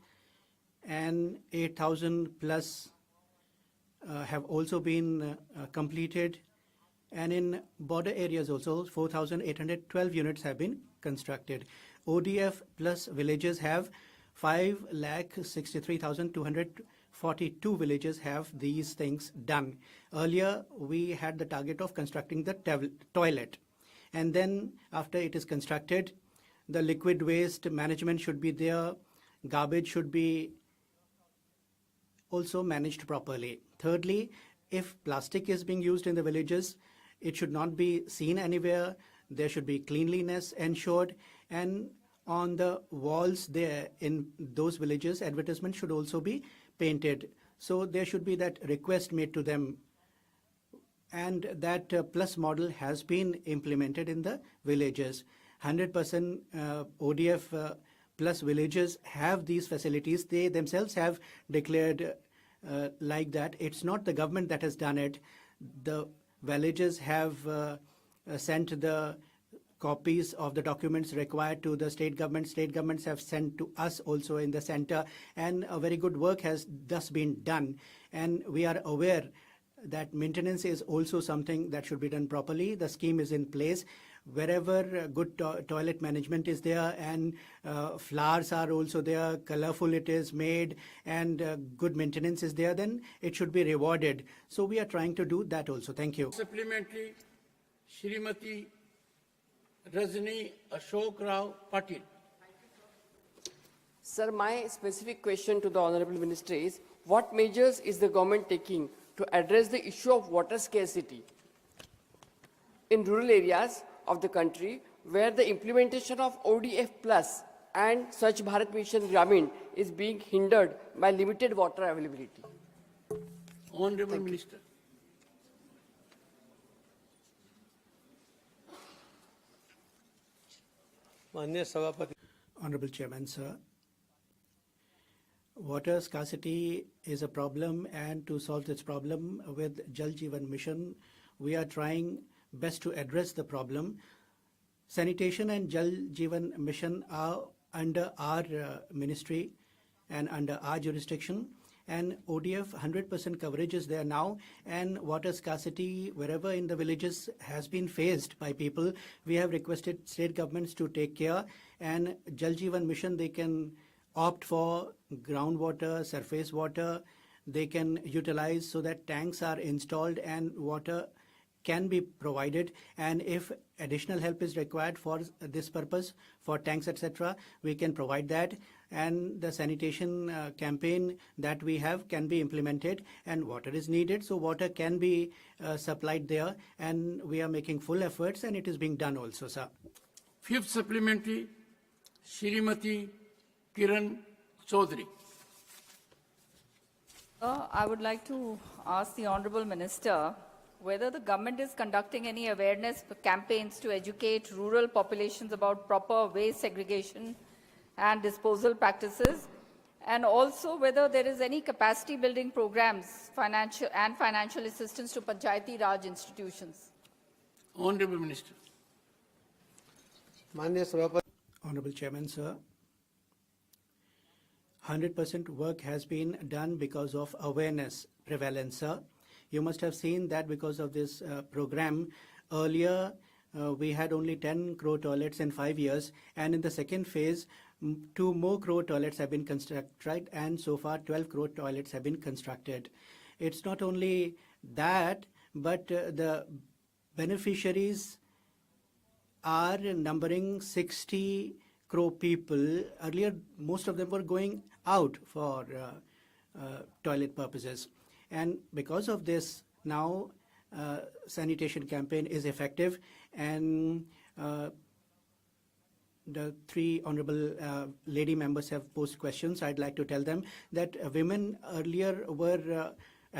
and 8,000 plus have also been completed, and in border areas also 4,812 units have been constructed. ODF plus villages have 5,63,242 villages have these things done. Earlier we had the target of constructing the toilet, and then after it is constructed, the liquid waste management should be there, garbage should be also managed properly. Thirdly, if plastic is being used in the villages, it should not be seen anywhere. There should be cleanliness ensured, and on the walls there in those villages, advertisement should also be painted. So there should be that request made to them, and that plus model has been implemented in the villages. 100% ODF plus villages have these facilities. They themselves have declared like that. It's not the government that has done it. The villages have sent the copies of the documents required to the state government. State governments have sent to us also in the center, and a very good work has thus been done. And we are aware that maintenance is also something that should be done properly. The scheme is in place. Wherever good toilet management is there, and flowers are also there, colorful it is made, and good maintenance is there, then it should be rewarded. So we are trying to do that also. Thank you. Supplementary, Shrimati Rajni Ashok Rao Patil. Sir, my specific question to the Honorable Minister is, what measures is the government taking to address the issue of water scarcity in rural areas of the country, where the implementation of ODF Plus and Swachh Bharat Mission Gramin is being hindered by limited water availability? Honorable Minister. Honorable Chairman, sir, water scarcity is a problem, and to solve this problem with Jal Jeevan Mission, we are trying best to address the problem. Sanitation and Jal Jeevan Mission are under our ministry and under our jurisdiction, and ODF 100% coverage is there now, and water scarcity wherever in the villages has been faced by people. We have requested state governments to take care, and Jal Jeevan Mission, they can opt for groundwater, surface water, they can utilize so that tanks are installed and water can be provided. And if additional help is required for this purpose, for tanks, etc., we can provide that. And the sanitation campaign that we have can be implemented, and water is needed, so water can be supplied there, and we are making full efforts, and it is being done also, sir. Fifth supplementary, Shrimati Kiran Chaudhary. I would like to ask the Honorable Minister whether the government is conducting any awareness campaigns to educate rural populations about proper waste segregation and disposal practices, and also whether there is any capacity building programs financial assistance to Panchayati Raj institutions. Honorable Minister. Honorable Chairman, sir, 100% work has been done because of awareness prevalence, sir. You must have seen that because of this program, earlier we had only 10 crore toilets in 5 years, and in the second phase, 2 more crore toilets have been constructed, and so far 12 crore toilets have been constructed. It's not only that, but the beneficiaries are numbering 60 crore people. Earlier, most of them were going out for toilet purposes. And because of this, now sanitation campaign is effective, and the 3 honorable lady members have posed questions. I'd like to tell them that women earlier were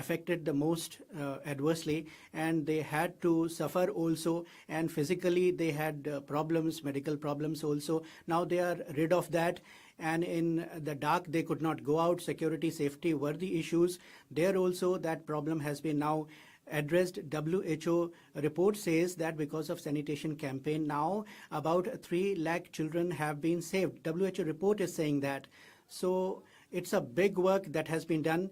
affected the most adversely, and they had to suffer also, and physically they had problems, medical problems also. Now they are rid of that, and in the dark they could not go out. Security, safety were the issues. There also that problem has been now addressed. WHO report says that because of sanitation campaign, now about 3 lakh children have been saved. WHO report is saying that. So it's a big work that has been done.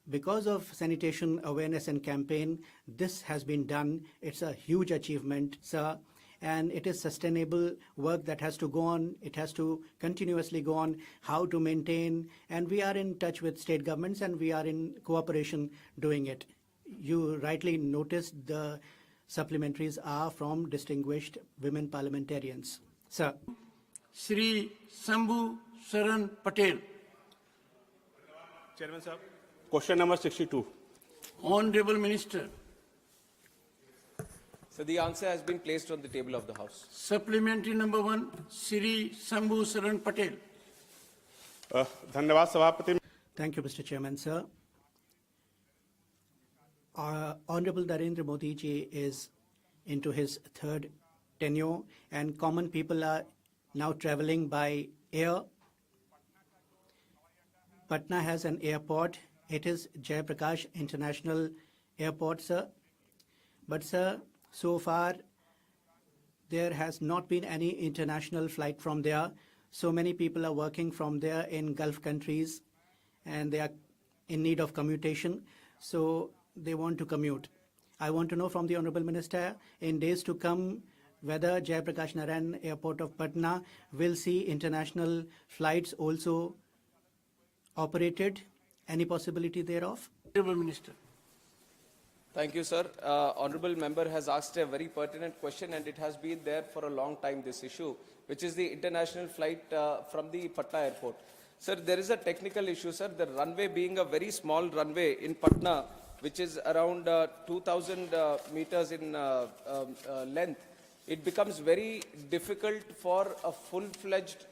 Because of sanitation awareness and campaign, this has been done. It's a huge achievement, sir. And it is sustainable work that has to go on. It has to continuously go on, how to maintain. And we are in touch with state governments, and we are in cooperation doing it. You rightly noticed the supplementaries are from distinguished women parliamentarians. Sir. Shri Sambhu Saran Patel. Chairman sir, question number 62. Honorable Minister. So the answer has been placed on the table of the House. Supplementary number 1, Shri Sambhu Saran Patel. धन्यवाद सभापति. Thank you, Mr. Chairman, sir. Honorable Narendra Modi ji is into his 3rd tenure, and common people are now traveling by air. Patna has an airport. It is Jayaprakash International Airport, sir. But, sir, so far there has not been any international flight from there. So many people are working from there in Gulf countries, and they are in need of commutation. So they want to commute. I want to know from the Honorable Minister, in days to come, whether Jayaprakash Narayan Airport of Patna will see international flights also operated. Any possibility thereof? Honorable Minister. Thank you, sir. Honorable member has asked a very pertinent question, and it has been there for a long time, this issue, which is the international flight from the Patna airport. Sir, there is a technical issue, sir. The runway being a very small runway in Patna, which is around 2,000 meters in length, it becomes very difficult for a full-fledged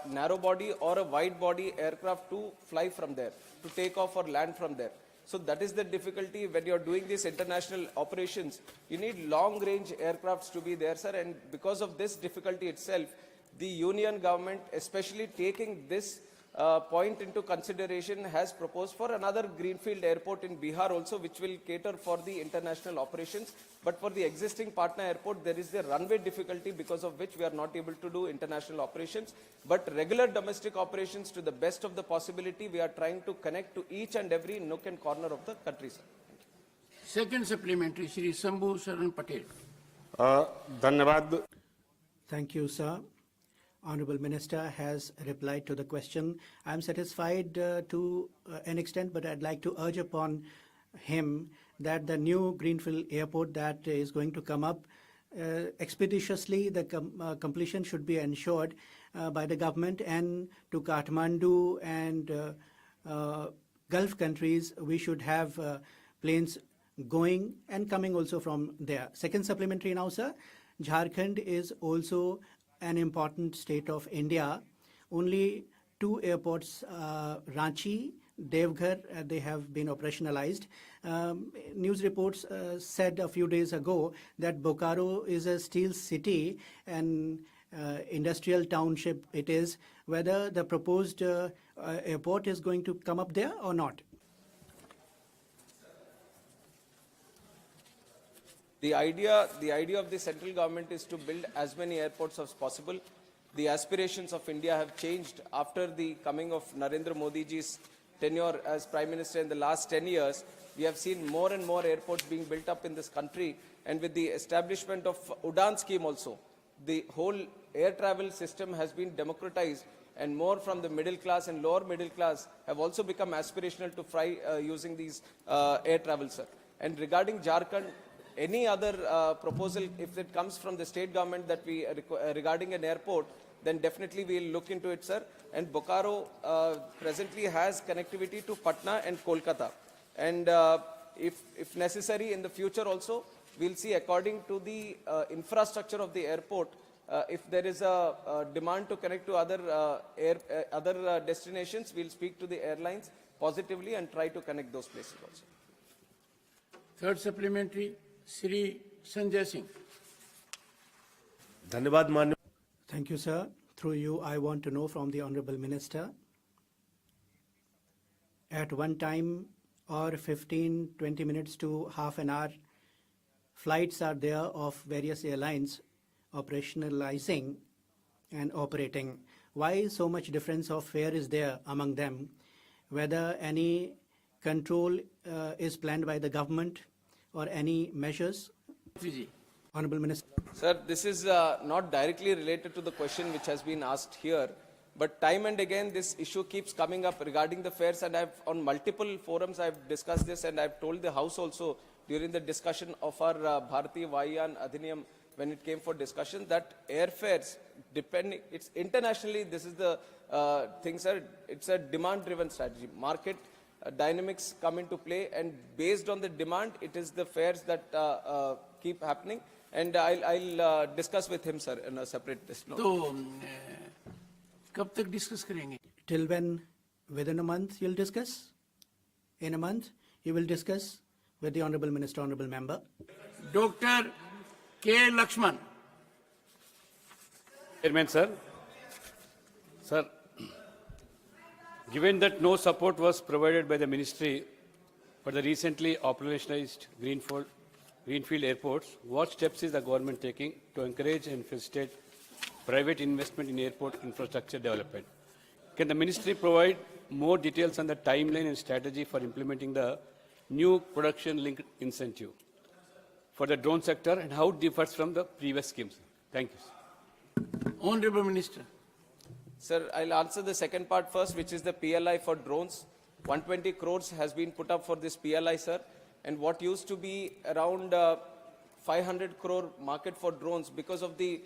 narrow body or a wide body aircraft to fly from there, to take off or land from there. So that is the difficulty when you're doing these international operations. You need long-range aircrafts to be there, sir, and because of this difficulty itself, the union government, especially taking this point into consideration, has proposed for another greenfield airport in Bihar also, which will cater for the international operations. But for the existing Patna airport, there is the runway difficulty, because of which we are not able to do international operations. But regular domestic operations, to the best of the possibility, we are trying to connect to each and every nook and corner of the country, sir. Second supplementary, Shri Sambhu Saran Patel. धन्यवाद. Thank you, sir. Honorable Minister has replied to the question. I am satisfied to an extent, but I'd like to urge upon him that the new greenfield airport that is going to come up, expeditiously the completion should be ensured by the government, and to Kathmandu and Gulf countries, we should have planes going and coming also from there. Second supplementary now, sir. Jharakhand is also an important state of India. Only 2 airports, Ranchi, Devghar, they have been operationalized. News reports said a few days ago that Bokaro is a steel city and industrial township it is. Whether the proposed airport is going to come up there or not? The idea of the central government is to build as many airports as possible. The aspirations of India have changed after the coming of Narendra Modi ji's tenure as Prime Minister in the last 10 years. We have seen more and more airports being built up in this country, and with the establishment of Udan scheme also, the whole air travel system has been democratized, and more from the middle class and lower middle class have also become aspirational to fly using these air travel, sir. And regarding Jharkhand, any other proposal, if it comes from the state government that we regarding an airport, then definitely we will look into it, sir. And Bokaro presently has connectivity to Patna and Kolkata. And if necessary in the future also, we'll see according to the infrastructure of the airport, if there is a demand to connect to other destinations, we'll speak to the airlines positively and try to connect those places also. Third supplementary, Sri Sanjay Singh. धन्यवाद माननीय Thank you, sir. Through you, I want to know from the Honorable Minister, at one time or 15, 20 minutes to half an hour, flights are there of various airlines operationalizing and operating. Why so much difference of fare is there among them? Whether any control is planned by the government or any measures? Honorable Minister. Sir, this is not directly related to the question which has been asked here, but time and again this issue keeps coming up regarding the fares, and on multiple forums I've discussed this, and I've told the House also during the discussion of our Bharatiya Vayan Adhiniyam when it came for discussion, that airfares, it's internationally, this is the thing, sir, it's a demand-driven strategy. Market dynamics come into play, and based on the demand, it is the fares that keep happening. And I'll discuss with him, sir, in a separate note. So, कब तक discuss करेंगे? Till when? Within a month you'll discuss? In a month you will discuss with the Honorable Minister, Honorable Member. Dr. K. Lakshman. Chairman, sir. Sir, given that no support was provided by the Ministry for the recently operationalized greenfield airports, what steps is the government taking to encourage and facilitate private investment in airport infrastructure development? Can the Ministry provide more details on the timeline and strategy for implementing the new production-linked incentive for the drone sector and how it differs from the previous schemes? Thank you, sir. Honorable Minister. Sir, I'll answer the second part first, which is the PLI for drones. 120 crores has been put up for this PLI, sir. And what used to be around 500 crore market for drones, because of the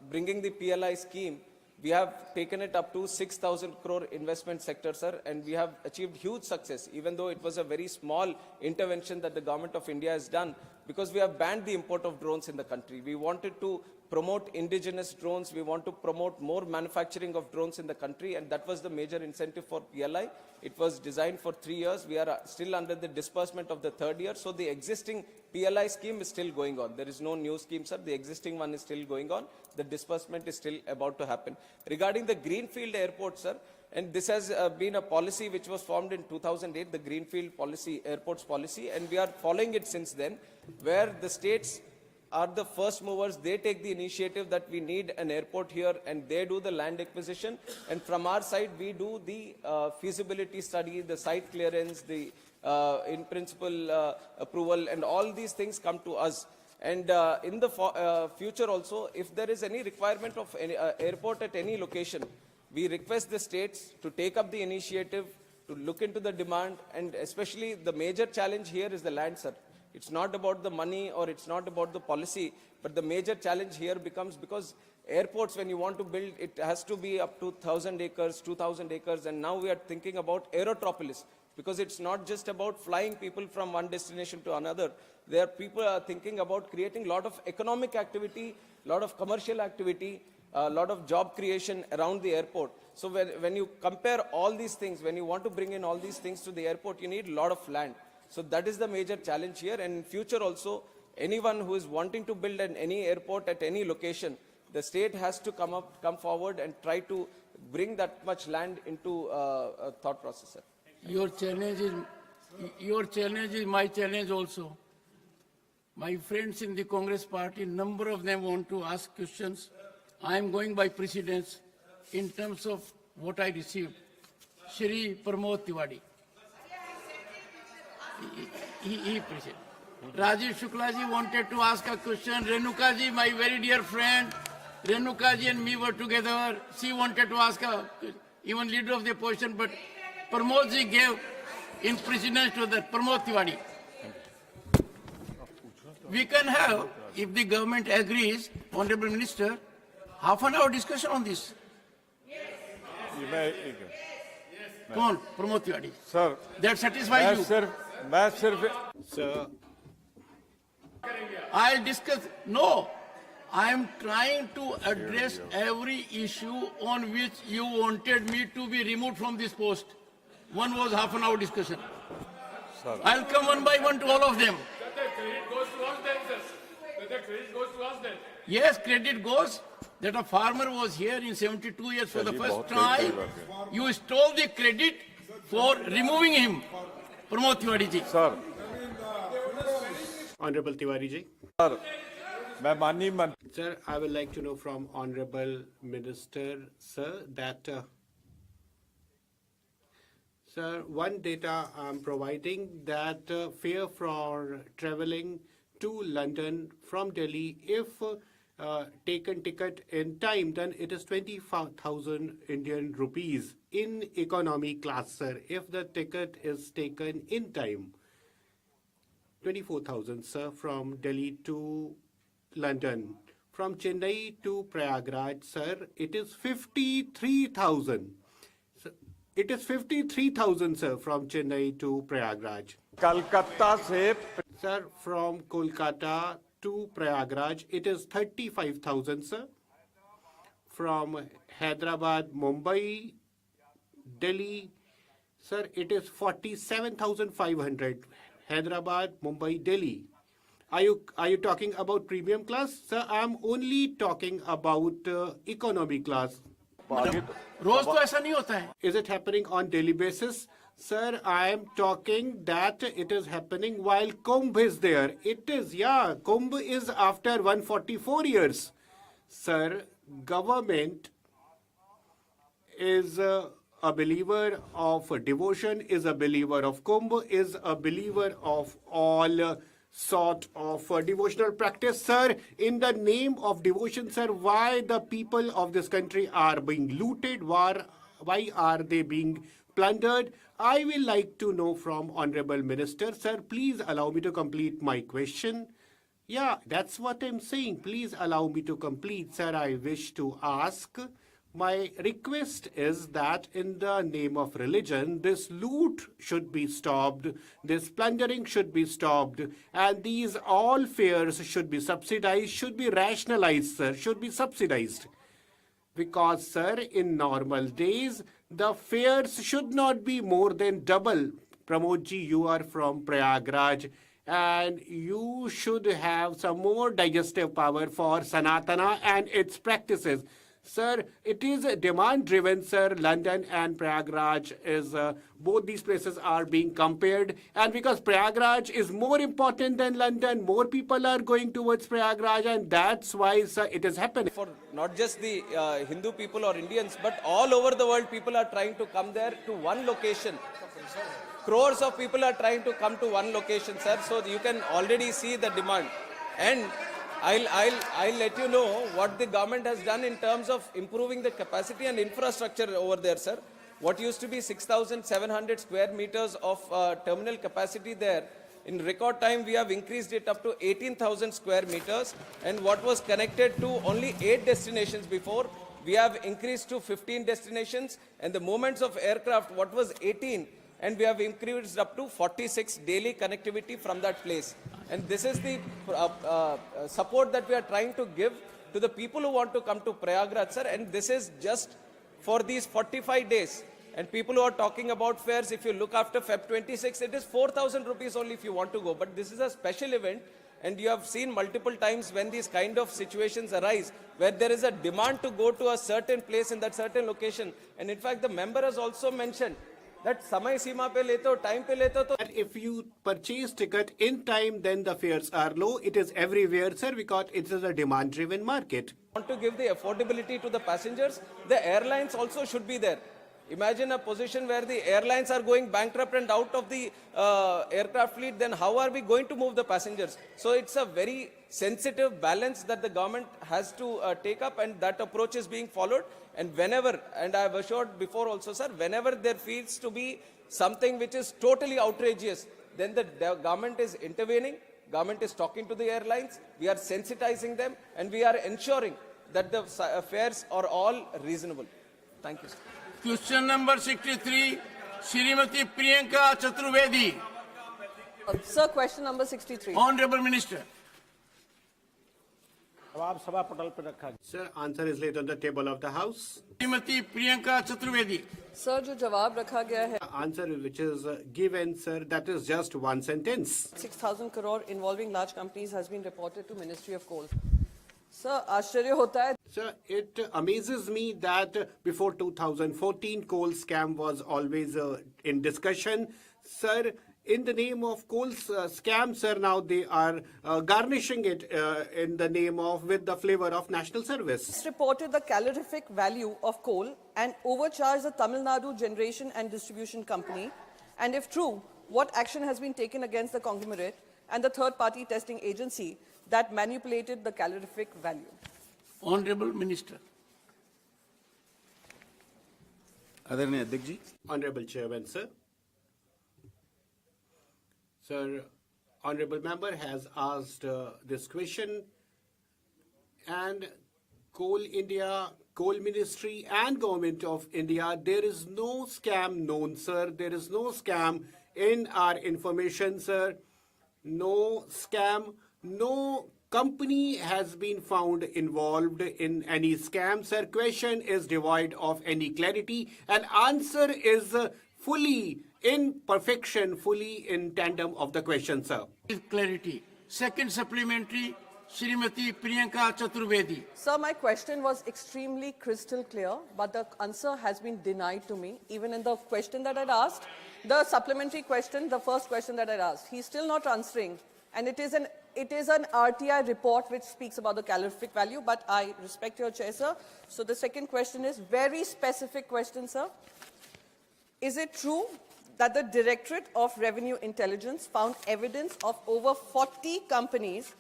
bringing the PLI scheme, we have taken it up to 6,000 crore investment sector, sir, and we have achieved huge success, even though it was a very small intervention that the government of India has done, because we have banned the import of drones in the country. We wanted to promote indigenous drones. We want to promote more manufacturing of drones in the country, and that was the major incentive for PLI. It was designed for 3 years. We are still under the disbursement of the third year, so the existing PLI scheme is still going on. There is no new scheme, sir. The existing one is still going on. The disbursement is still about to happen. Regarding the greenfield airport, sir, and this has been a policy which was formed in 2008, the greenfield policy, airports policy, and we are following it since then, where the states are the first movers. They take the initiative that we need an airport here, and they do the land acquisition. And from our side, we do the feasibility study, the site clearance, the in principle approval, and all these things come to us. And in the future also, if there is any requirement of any airport at any location, we request the states to take up the initiative, to look into the demand, and especially the major challenge here is the land, sir. It's not about the money or it's not about the policy, but the major challenge here becomes, because airports, when you want to build, it has to be up to 1,000 acres, 2,000 acres, and now we are thinking about aerotropolis, because it's not just about flying people from one destination to another. There are people are thinking about creating a lot of economic activity, a lot of commercial activity, a lot of job creation around the airport. So when you compare all these things, when you want to bring in all these things to the airport, you need a lot of land. So that is the major challenge here. And in future also, anyone who is wanting to build any airport at any location, the state has to come forward and try to bring that much land into a thought process, sir. Your challenge is my challenge also. My friends in the Congress party, number of them want to ask questions. I am going by precedence in terms of what I received. Shri Pramod Tiwari. He president. Rajiv Shukla ji wanted to ask a question. Renuka ji, my very dear friend, Renuka ji and me were together. She wanted to ask even leader of the opposition, but Pramod ji gave in precedence to the Pramod Tiwari. We can have, if the government agrees, Honorable Minister, half an hour discussion on this. Come on, Pramod Tiwari. Sir, that satisfies you. Sir, I'll discuss. No, I am trying to address every issue on which you wanted me to be removed from this post. One was half an hour discussion. I'll come one by one to all of them. Yes, credit goes. That a farmer was here in 72 years for the first time. You stole the credit for removing him. Pramod Tiwari ji. Sir. Honorable Tiwari ji. Sir, Sir, I would like to know from Honorable Minister, sir, that sir, one data I'm providing that fare for traveling to London from Delhi, if taken ticket in time, then it is 25,000 Indian rupees in economy class, sir. If the ticket is taken in time, 24,000, sir, from Delhi to London. From Chennai to Prayagraj, sir, it is 53,000. It is 53,000, sir, from Chennai to Prayagraj. Kolkata se... Sir, from Kolkata to Prayagraj, it is 35,000, sir. From Hyderabad, Mumbai, Delhi, sir, it is 47,500. Hyderabad, Mumbai, Delhi. Are you talking about premium class? Sir, I am only talking about economy class. रोज तो ऐसा नहीं होता है. Is it happening on daily basis? Sir, I am talking that it is happening while Kumbh is there. It is, yeah, Kumbh is after 144 years. Sir, government is a believer of devotion, is a believer of Kumbh, is a believer of all sort of devotional practice. Sir, in the name of devotion, sir, why the people of this country are being looted? Why are they being plundered? I will like to know from Honorable Minister. Sir, please allow me to complete my question. Yeah, that's what I'm saying. Please allow me to complete. Sir, I wish to ask, my request is that in the name of religion, this loot should be stopped, this plundering should be stopped, and these all fares should be subsidized, should be rationalized, sir, should be subsidized. Because, sir, in normal days, the fares should not be more than double. Pramodji, you are from Prayagraj, and you should have some more digestive power for Sanatana and its practices. Sir, it is demand-driven, sir. London and Prayagraj is, both these places are being compared. And because Prayagraj is more important than London, more people are going towards Prayagraj, and that's why, sir, it is happening. For not just the Hindu people or Indians, but all over the world, people are trying to come there to one location. Crores of people are trying to come to one location, sir. So you can already see the demand. And I'll let you know what the government has done in terms of improving the capacity and infrastructure over there, sir. What used to be 6,700 square meters of terminal capacity there, in record time we have increased it up to 18,000 square meters, and what was connected to only 8 destinations before, we have increased to 15 destinations, and the movements of aircraft, what was 18, and we have increased up to 46 daily connectivity from that place. And this is the support that we are trying to give to the people who want to come to Prayagraj, sir. And this is just for these 45 days. And people who are talking about fares, if you look after Feb 26, it is 4,000 rupees only if you want to go. But this is a special event. And you have seen multiple times when these kind of situations arise, where there is a demand to go to a certain place in that certain location. And in fact, the member has also mentioned that samay seema pe leto, time pe leto. If you purchase ticket in time, then the fares are low. It is everywhere, sir, because it is a demand-driven market. Want to give the affordability to the passengers, the airlines also should be there. Imagine a position where the airlines are going bankrupt and out of the aircraft fleet, then how are we going to move the passengers? So it's a very sensitive balance that the government has to take up, and that approach is being followed. And whenever, and I have assured before also, sir, whenever there feels to be something which is totally outrageous, then the government is intervening, government is talking to the airlines, we are sensitizing them, and we are ensuring that the fares are all reasonable. Thank you, sir. Question number 63, Shrimati Priyanka Chaturvedi. Sir, question number 63. Honorable Minister. जवाब सभा पटल पर रखा गया। Sir, answer is laid on the table of the House. Shrimati Priyanka Chaturvedi. Sir जो जवाब रखा गया है Answer which is given, sir, that is just one sentence. 6,000 crore involving large companies has been reported to Ministry of Coal. Sir आश्चर्य होता है Sir, it amazes me that before 2014, coal scam was always in discussion. Sir, in the name of coal scam, sir, now they are garnishing it in the name of with the flavor of national service. It's reported the calorific value of coal and overcharged the Tamil Nadu Generation and Distribution Company. And if true, what action has been taken against the conglomerate and the third-party testing agency that manipulated the calorific value? Honorable Minister. आदरणीय अध्यक्ष जी। Honorable Chairman, sir. Sir, Honorable Member has asked this question, and Coal India, Coal Ministry and Government of India, there is no scam known, sir. There is no scam in our information, sir. No scam, no company has been found involved in any scam, sir. Question is devoid of any clarity, and answer is fully in perfection, fully in tandem of the question, sir. Clarity. Second supplementary, Srimati Priyanka Chaturvedi. Sir, my question was extremely crystal clear, but the answer has been denied to me, even in the question that I'd asked. The supplementary question, the first question that I'd asked, he's still not answering. And it is an RTI report which speaks about the calorific value, but I respect your chair, sir. So the second question is very specific question, sir. Is it true that the Directorate of Revenue Intelligence found evidence of over 40 companies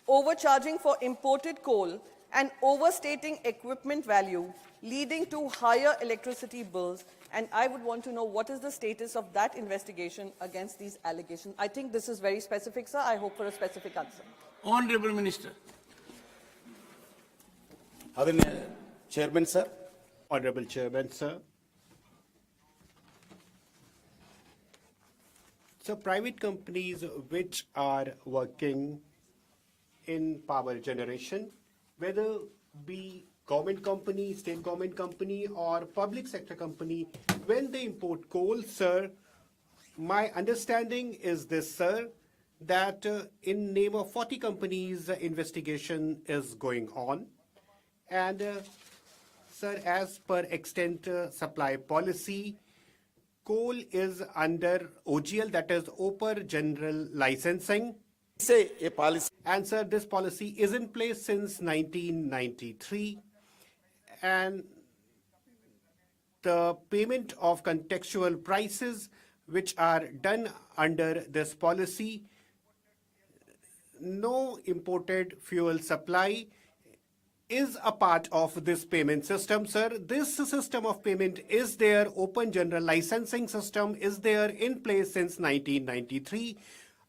overcharging for imported coal and overstating equipment value, leading to higher electricity bills? And I would want to know what is the status of that investigation against these allegations. I think this is very specific, sir. I hope for a specific answer. Honorable Minister. आदरणीय Chairman, sir. Honorable Chairman, sir. So private companies which are working in power generation, whether be government company, state government company or public sector company, when they import coal, sir, my understanding is this, sir, that in name of 40 companies, investigation is going on. And sir, as per extent supply policy, coal is under OGL, that is Open General Licensing. Say a policy. And sir, this policy is in place since 1993. And the payment of contextual prices which are done under this policy, no imported fuel supply is a part of this payment system, sir. This system of payment is there, Open General Licensing system is there in place since 1993.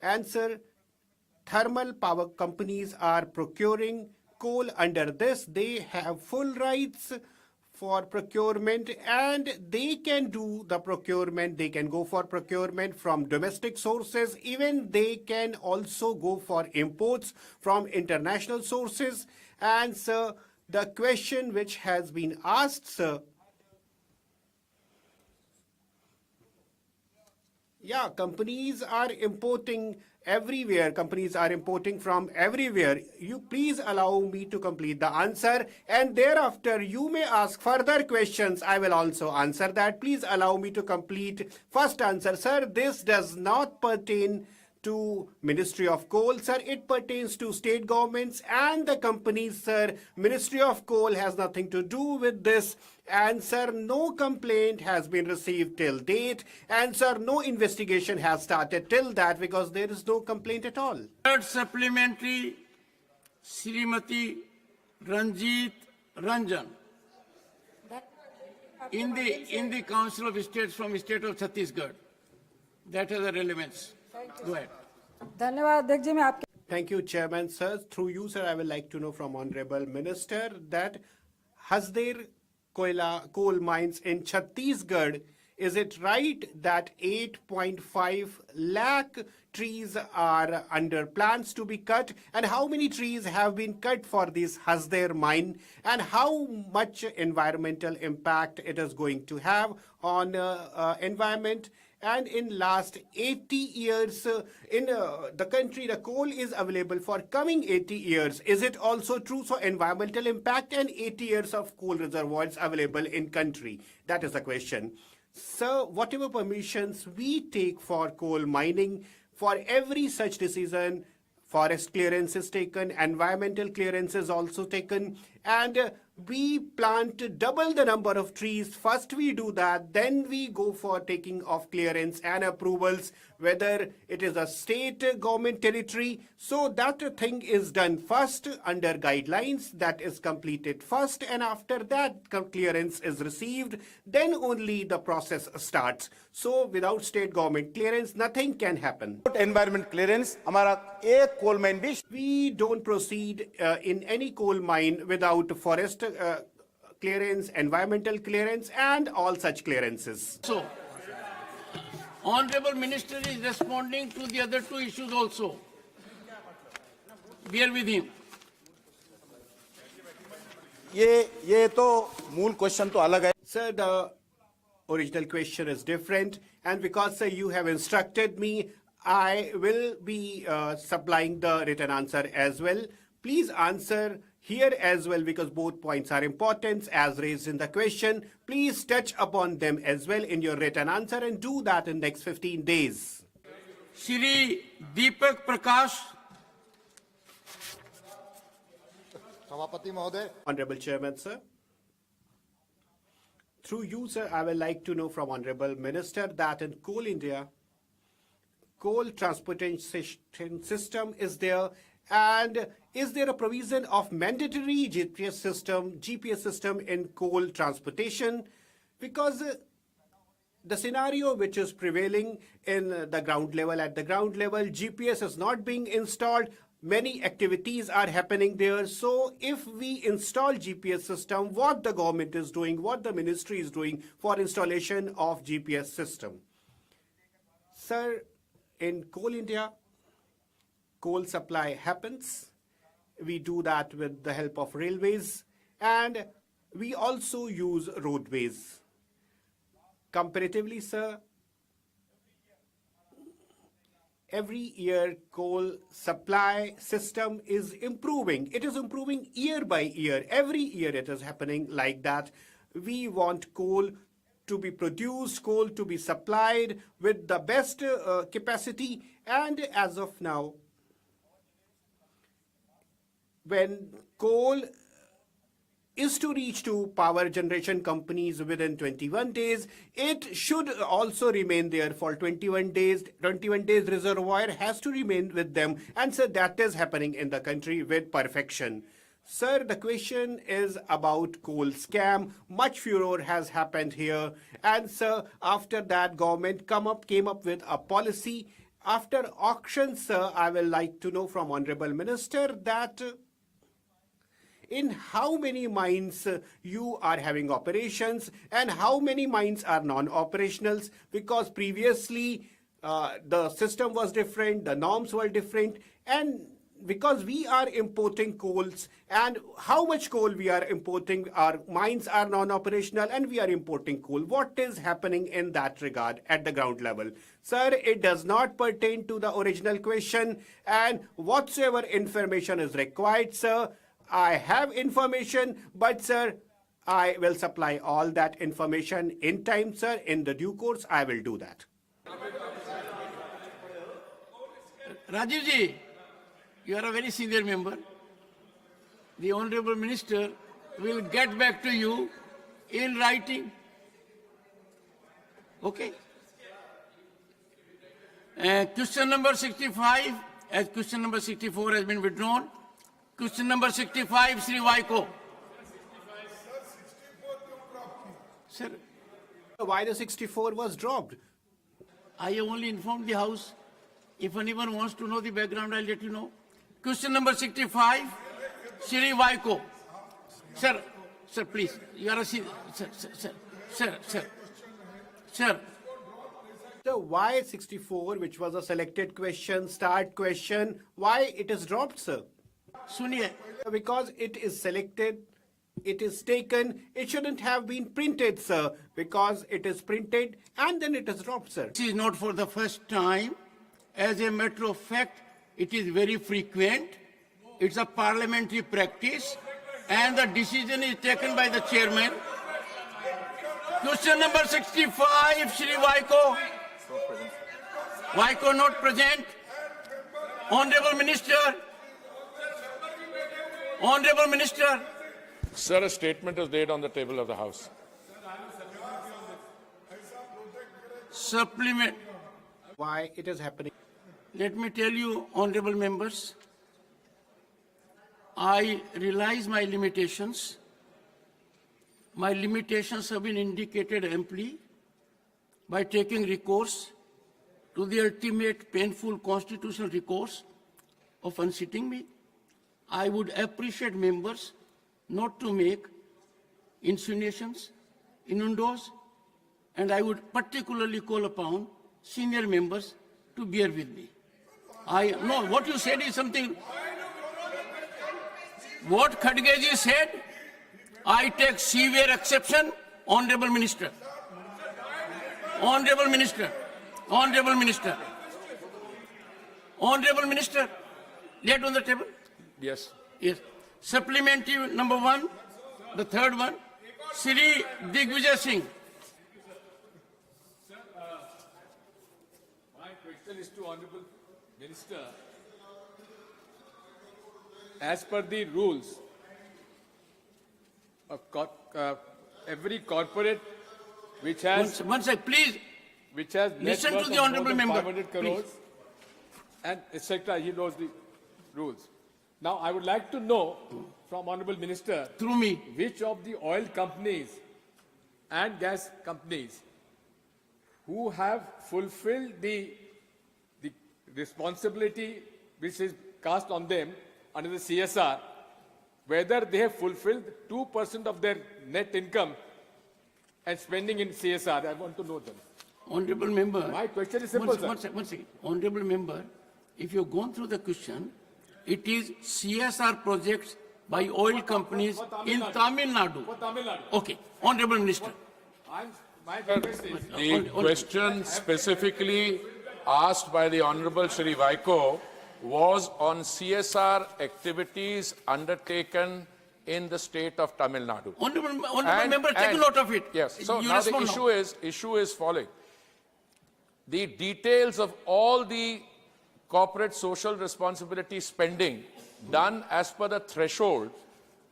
And sir, thermal power companies are procuring coal under this. They have full rights for procurement and they can do the procurement. They can go for procurement from domestic sources. Even they can also go for imports from international sources. And sir, the question which has been asked, sir, yeah, companies are importing everywhere. Companies are importing from everywhere. You please allow me to complete the answer, and thereafter you may ask further questions. I will also answer that. Please allow me to complete first answer. Sir, this does not pertain to Ministry of Coal, sir. It pertains to state governments and the companies, sir. Ministry of Coal has nothing to do with this. And sir, no complaint has been received till date. And sir, no investigation has started till that because there is no complaint at all. Third supplementary, Srimati Ranjit Ranjan. In the Council of States from the state of Chhattisgarh. That has a relevance. Go ahead. Thank you, Chairman, sir. Through you, sir, I would like to know from Honorable Minister that has there coal mines in Chhattisgarh Is it right that 8.5 lakh trees are under plans to be cut? And how many trees have been cut for this Hasdar mine? And how much environmental impact it is going to have on environment? And in last 80 years, in the country, the coal is available for coming 80 years. Is it also true? So environmental impact and 80 years of coal reservoirs available in country. That is the question. So whatever permissions we take for coal mining, for every such decision, forest clearance is taken, environmental clearance is also taken, and we plant double the number of trees. First we do that, then we go for taking of clearance and approvals, whether it is a state government territory. So that thing is done first under guidelines, that is completed first, and after that clearance is received, then only the process starts. So without state government clearance, nothing can happen. Environment clearance, हमारा एक coal mine भी We don't proceed in any coal mine without forest clearance, environmental clearance, and all such clearances. So, Honorable Minister is responding to the other two issues also. Bear with him. ये तो मूल question तो अलग है. Sir, the original question is different, and because sir, you have instructed me, I will be supplying the written answer as well. Please answer here as well, because both points are important as raised in the question. Please touch upon them as well in your written answer, and do that in next 15 days. Shri Deepak Prakash. Honorable Chairman, sir. Through you, sir, I would like to know from Honorable Minister that in Coal India, coal transportation system is there, and is there a provision of mandatory GPS system in coal transportation? Because the scenario which is prevailing in the ground level, at the ground level, GPS is not being installed. Many activities are happening there. So if we install GPS system, what the government is doing, what the ministry is doing for installation of GPS system? Sir, in Coal India, coal supply happens. We do that with the help of railways, and we also use roadways. Comparatively, sir, every year coal supply system is improving. It is improving year by year. Every year it is happening like that. We want coal to be produced, coal to be supplied with the best capacity, and as of now, when coal is to reach to power generation companies within 21 days, it should also remain there for 21 days. 21 days reservoir has to remain with them, and so that is happening in the country with perfection. Sir, the question is about coal scam. Much furor has happened here, and sir, after that government came up with a policy. After auction, sir, I will like to know from Honorable Minister that in how many mines you are having operations and how many mines are non-operationals, because previously the system was different, the norms were different, and because we are importing coals, and how much coal we are importing, our mines are non-operational and we are importing coal. What is happening in that regard at the ground level? Sir, it does not pertain to the original question, and whatsoever information is required, sir, I have information, but sir, I will supply all that information in time, sir. In the due course, I will do that. Rajiv ji, you are a very senior member. The Honorable Minister will get back to you in writing. Okay? Question number 65, as question number 64 has been withdrawn. Question number 65, Sri Vaiko. Sir, why the 64 was dropped? I have only informed the House. If anyone wants to know the background, I'll let you know. Question number 65, Sri Vaiko. Sir, please, you are a sir. Sir, So why 64, which was a selected question, start question, why it is dropped, sir? Suniye, Because it is selected, it is taken, it shouldn't have been printed, sir, because it is printed and then it is dropped, sir. this is not for the first time. As a matter of fact, it is very frequent. It's a parliamentary practice, and the decision is taken by the chairman. Question number 65, Shri Vaiko. Vaiko not present. Honorable Minister. Honorable Minister. Sir, a statement is laid on the table of the House. Supplement. Why it is happening? Let me tell you, honorable members, I realize my limitations. My limitations have been indicated amply by taking recourse to the ultimate painful constitutional recourse of unseating me. I would appreciate members not to make insinuations, innuendos, and I would particularly call upon senior members to bear with me. No, what you said is something. What Kharge said, I take severe exception, Honorable Minister. Honorable Minister. Honorable Minister. Honorable Minister, laid on the table? Yes. Yes. Supplementary number 1, the third one, Shri Digvijay Singh. My question is to Honorable Minister. As per the rules, every corporate which has one sec, please. Which has Listen net to worth the of honorable more than member, 500 crores, please. and etc. He knows the rules. Now, I would like to know from Honorable Minister, through me, which of the oil companies and gas companies who have fulfilled the responsibility which is cast on them under the CSR, whether they have fulfilled 2% of their net income and spending in CSR. I want to know them. Honorable member. My question is simple, sir. One second. Honorable member, if you've gone through the question, it is CSR projects by oil companies in Tamil Nadu. For Tamil Nadu. Okay. Honorable Minister. My request is... The question specifically asked by the Honorable Shri Vaiko was on CSR activities undertaken in the state of Tamil Nadu. Honorable member, take note of it. Yes. So You now the respond issue is following. The details of all the corporate social responsibility spending done as per the threshold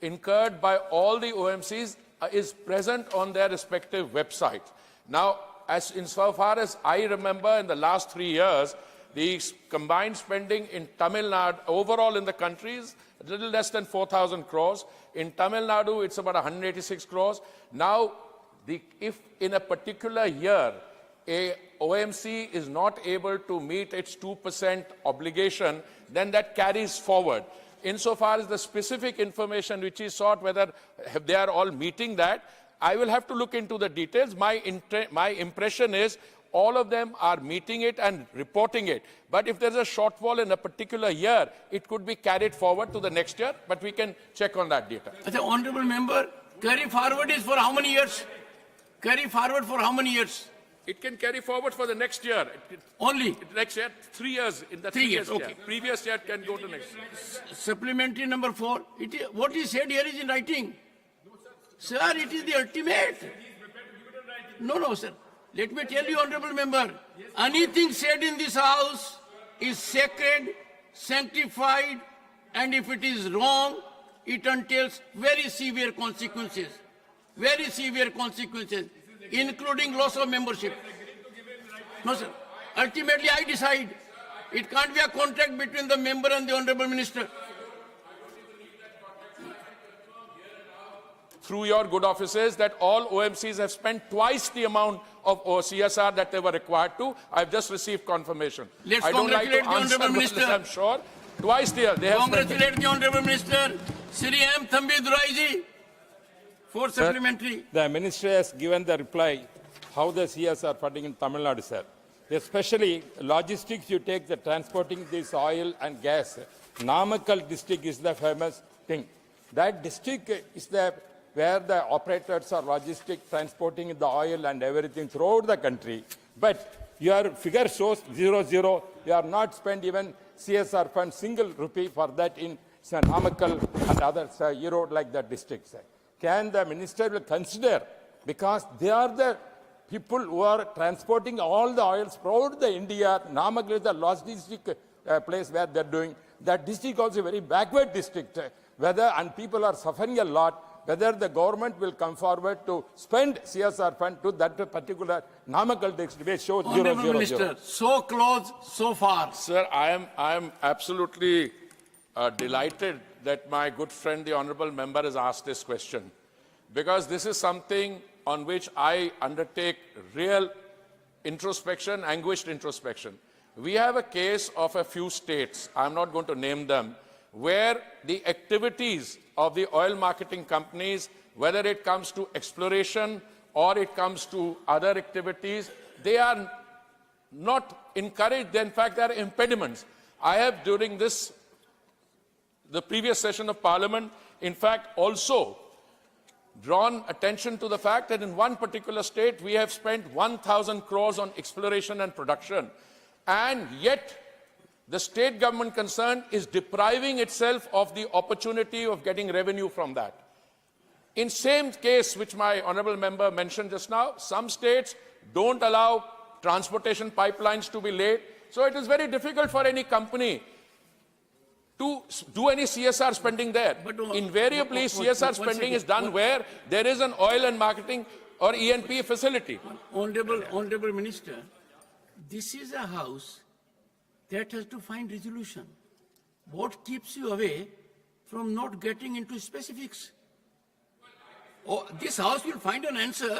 incurred by all the OMCs is present on their respective websites. Now, as insofar as I remember, in the last 3 years, the combined spending in Tamil Nadu, overall in the country, is a little less than 4,000 crores. In Tamil Nadu, it's about 186 crores. Now, if in a particular year, a OMC is not able to meet its 2% obligation, then that carries forward. Insofar as the specific information which is sought, whether they are all meeting that, I will have to look into the details. My impression is all of them are meeting it and reporting it. But if there's a shortfall in a particular year, it could be carried forward to the next year, but we can check on that data. The honorable member, carry forward is for how many years? Carry forward for how many years? It can carry forward for the next year. Only? Next year, 3 years. In the 3 years, year. okay. Previous year can go to next year. Supplementary number 4. What is said here is in writing. Sir, it is the ultimate. No, sir. Let me tell you, honorable member, anything said in this house is sacred, sanctified, and if it is wrong, it entails very severe consequences. Very severe consequences, including loss of membership. No, sir. Ultimately, I decide. It can't be a contract between the member and the honorable minister. Through your good offices, that all OMCs have spent twice the amount of CSR that they were required to. I've just received confirmation. Let's I don't like to congratulate the answer, honorable but minister. I'm sure twice they have spent it. Congratulate the honorable minister, Sri M. Thambi Duraiji, for supplementary. The minister has given the reply how the CSR funding in Tamil Nadu, sir. Especially logistics, you take the transporting this oil and gas. Namakkal district is the famous thing. That district is where the operators are logistic transporting the oil and everything throughout the country. But your figure shows 0-0. You are not spent even CSR fund single rupee for that in Namakkal and others, Erode like that district, sir. Can the minister will consider, because they are the people who are transporting all the oils throughout the India. Namakkal is the logistic place where they're doing. That district also a very backward district. And people are suffering a lot, whether the government will come forward to spend CSR fund to that particular Namakkal district, which shows 0-0-0. Honorable Minister, so close, so far. Sir, I am absolutely delighted that my good friend, the honorable member, has asked this question, because this is something on which I undertake real introspection, anguished introspection. We have a case of a few states, I'm not going to name them, where the activities of the oil marketing companies, whether it comes to exploration or it comes to other activities, they are not encouraged. In fact, there are impediments. I have, during the previous session of Parliament, in fact, also drawn attention to the fact that in one particular state, we have spent 1,000 crores on exploration and production. And yet, the state government concerned is depriving itself of the opportunity of getting revenue from that. In same case, which my honorable member mentioned just now, some states don't allow transportation pipelines to be laid. So it is very difficult for any company to do any CSR spending there. But invariably, CSR spending is done where there is an oil and marketing or E&P facility. Honorable Minister, this is a house that has to find resolution. What keeps you away from not getting into specifics? Oh, this house will find an answer.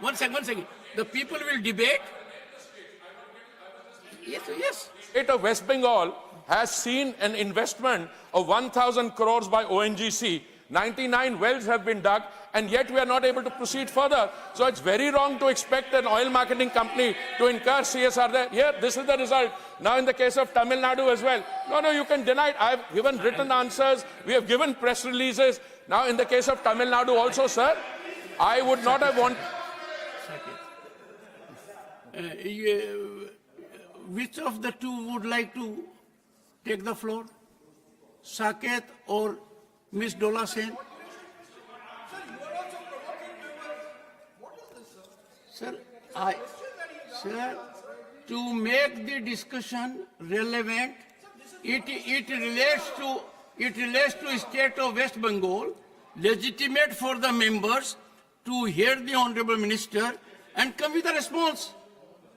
One second. The people will debate. Yes. State of West Bengal has seen an investment of 1,000 crores by ONGC. 99 wells have been dug, and yet we are not able to proceed further. So it's very wrong to expect an oil marketing company to incur CSR there. Here, this is the result. Now in the case of Tamil Nadu as well. No, you can deny it. I have given written answers. We have given press releases. Now in the case of Tamil Nadu also, sir, I would not have wanted... Which of the two would like to take the floor? Saket or Ms. Dola Sen? Sir, to make the discussion relevant, it relates to state of West Bengal, legitimate for the members to hear the Honorable Minister and come with a response.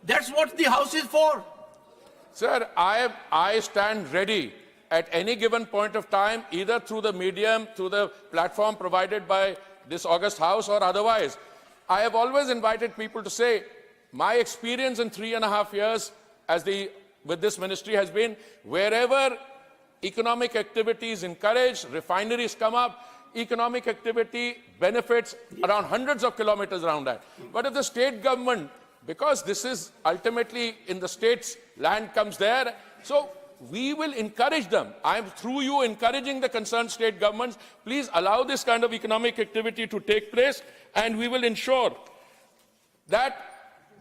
That's what the House is for. Sir, I stand ready at any given point of time, either through the medium, through the platform provided by this august House or otherwise. I have always invited people to say, my experience in 3.5 years with this ministry has been, wherever economic activity is encouraged, refineries come up, economic activity benefits around hundreds of kilometers around that. But if the state government, because this is ultimately in the state's land comes there, so we will encourage them. I am through you encouraging the concerned state governments, please allow this kind of economic activity to take place, and we will ensure that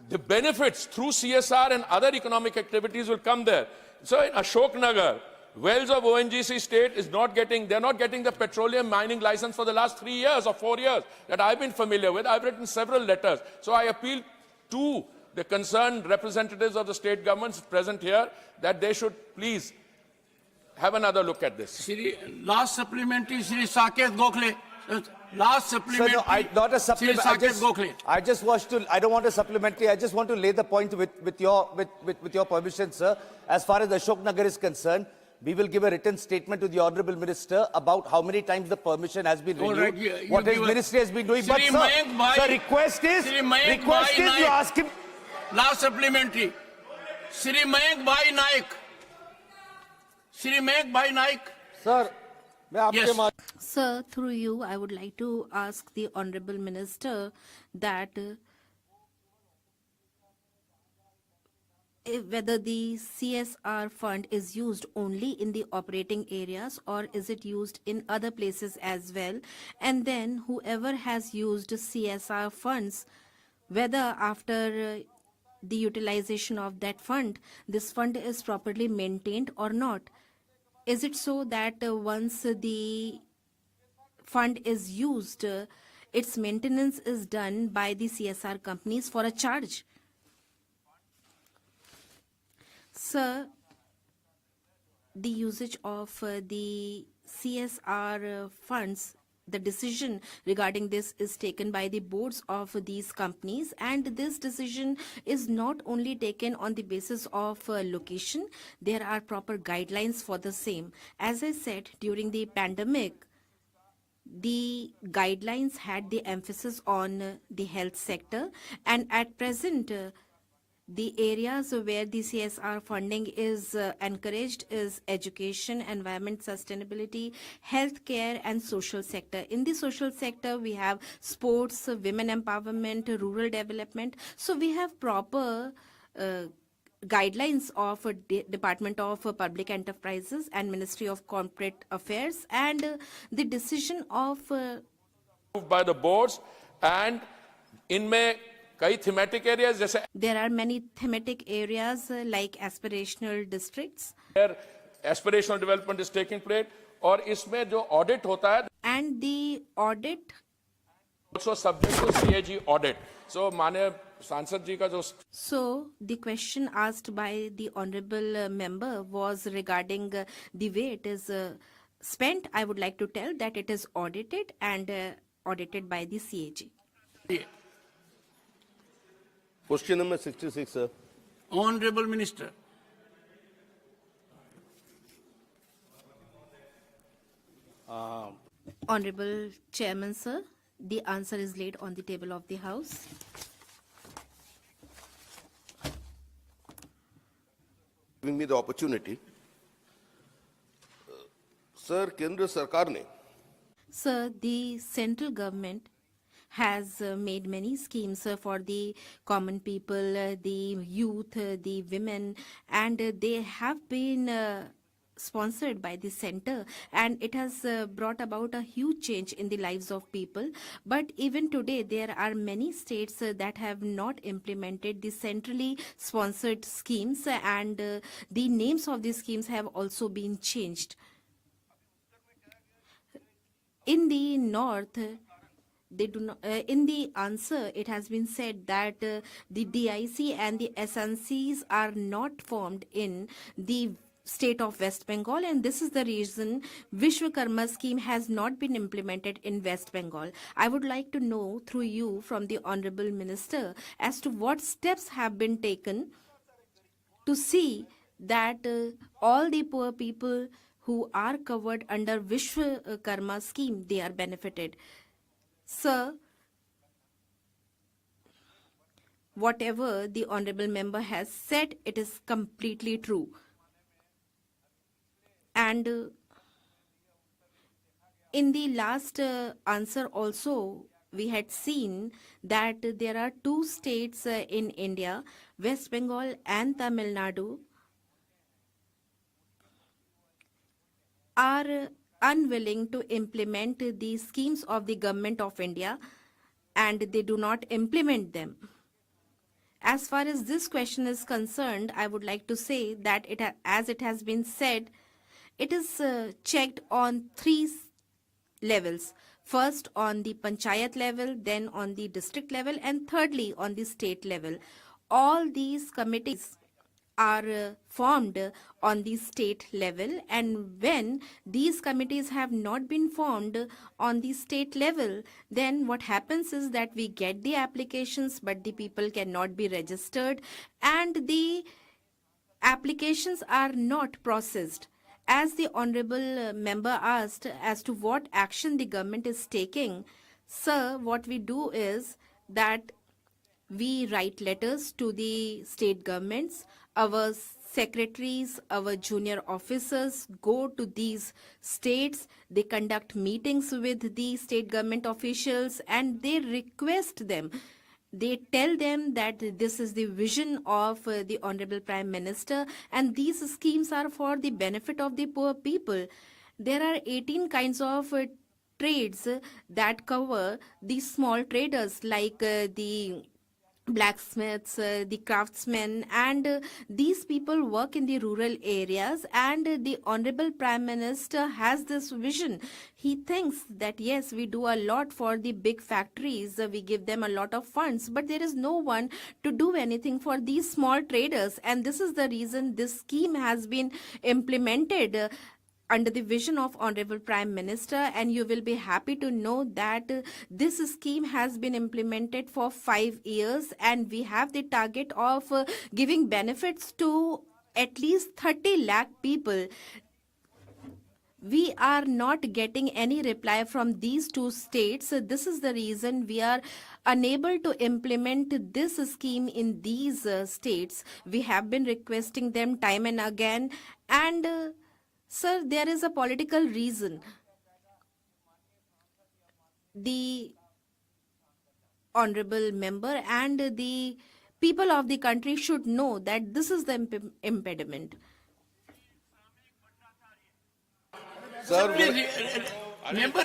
the benefits through CSR and other economic activities will come there. So in Ashoknagar, wells of ONGC state they're not getting the petroleum mining license for the last 3 years or 4 years that I've been familiar with. I've written several letters. So I appeal to the concerned representatives of the state governments present here that they should please have another look at this. Last supplementary, Shri Saket Gokhale. Last supplementary. Sir, no, not a supplementary. I don't want a supplementary. I just want to lay the point with your permission, sir. As far as Ashoknagar is concerned, we will give a written statement to the Honourable Minister about how many times the permission has been renewed, what his ministry has been doing. But sir, request is you ask him. Last supplementary. Shri Mayank Bhai Naik. Sir, yes. Sir, through you, I would like to ask the Honourable Minister that whether the CSR fund is used only in the operating areas or is it used in other places as well? And then whoever has used CSR funds, whether after the utilization of that fund, this fund is properly maintained or not. Is it so that once the fund is used, its maintenance is done by the CSR companies for a charge? Sir, the usage of the CSR funds, the decision regarding this is taken by the boards of these companies, and this decision is not only taken on the basis of location. There are proper guidelines for the same. As I said, during the pandemic, the guidelines had the emphasis on the health sector, and at present, the areas where the CSR funding is encouraged is education, environment, sustainability, healthcare, and social sector. In the social sector, we have sports, women empowerment, rural development. So we have proper guidelines of Department of Public Enterprises and Ministry of Corporate Affairs, and the decision of by the boards, and इनमें कई thematic areas जैसे there are many thematic areas like aspirational districts, where aspirational development is taking place, और इसमें जो audit होता है and the audit also subject to CAG audit. So माननीय सांसद जी का जो So, the question asked by the honorable member was regarding the way it is spent. I would like to tell that it is audited and audited by the CAG. Question number 66, sir. Honorable Minister. Honorable Chairman, sir, the answer is laid on the table of the House. Giving me the opportunity. Sir, Kendra Sarkar ne Sir, the central government has made many schemes for the common people, the youth, the women, and they have been sponsored by the center, and it has brought about a huge change in the lives of people. But even today, there are many states that have not implemented the centrally sponsored schemes, and the names of these schemes have also been changed. In the north, they do not, in the answer, it has been said that the DIC and the SNCs are not formed in the state of West Bengal, and this is the reason Vishwakarma scheme has not been implemented in West Bengal. I would like to know through you from the Honorable Minister as to what steps have been taken to see that all the poor people who are covered under Vishwakarma scheme, they are benefited. Sir, whatever the honorable member has said, it is completely true. And in the last answer also, we had seen that there are two states in India, West Bengal and Tamil Nadu, are unwilling to implement the schemes of the government of India, and they do not implement them. As far as this question is concerned, I would like to say that as it has been said, it is checked on three levels. First on the panchayat level, then on the district level, and thirdly on the state level. All these committees are formed on the state level, and when these committees have not been formed on the state level, then what happens is that we get the applications, but the people cannot be registered, and the applications are not processed. As the honorable member asked as to what action the government is taking, sir, what we do is that we write letters to the state governments. Our secretaries, our junior officers go to these states. They conduct meetings with the state government officials and they request them. They tell them that this is the vision of the Honorable Prime Minister, and these schemes are for the benefit of the poor people. There are 18 kinds of trades that cover the small traders like the blacksmiths, the craftsmen, and these people work in the rural areas, and the Honorable Prime Minister has this vision. He thinks that yes, we do a lot for the big factories, we give them a lot of funds, but there is no one to do anything for these small traders, and this is the reason this scheme has been implemented under the vision of Honorable Prime Minister, and you will be happy to know that this scheme has been implemented for 5 years, and we have the target of giving benefits to at least 30 lakh people. We are not getting any reply from these two states. This is the reason we are unable to implement this scheme in these states. We have been requesting them time and again, and sir, there is a political reason. The honorable member and the people of the country should know that this is the impediment. Sir, please, member,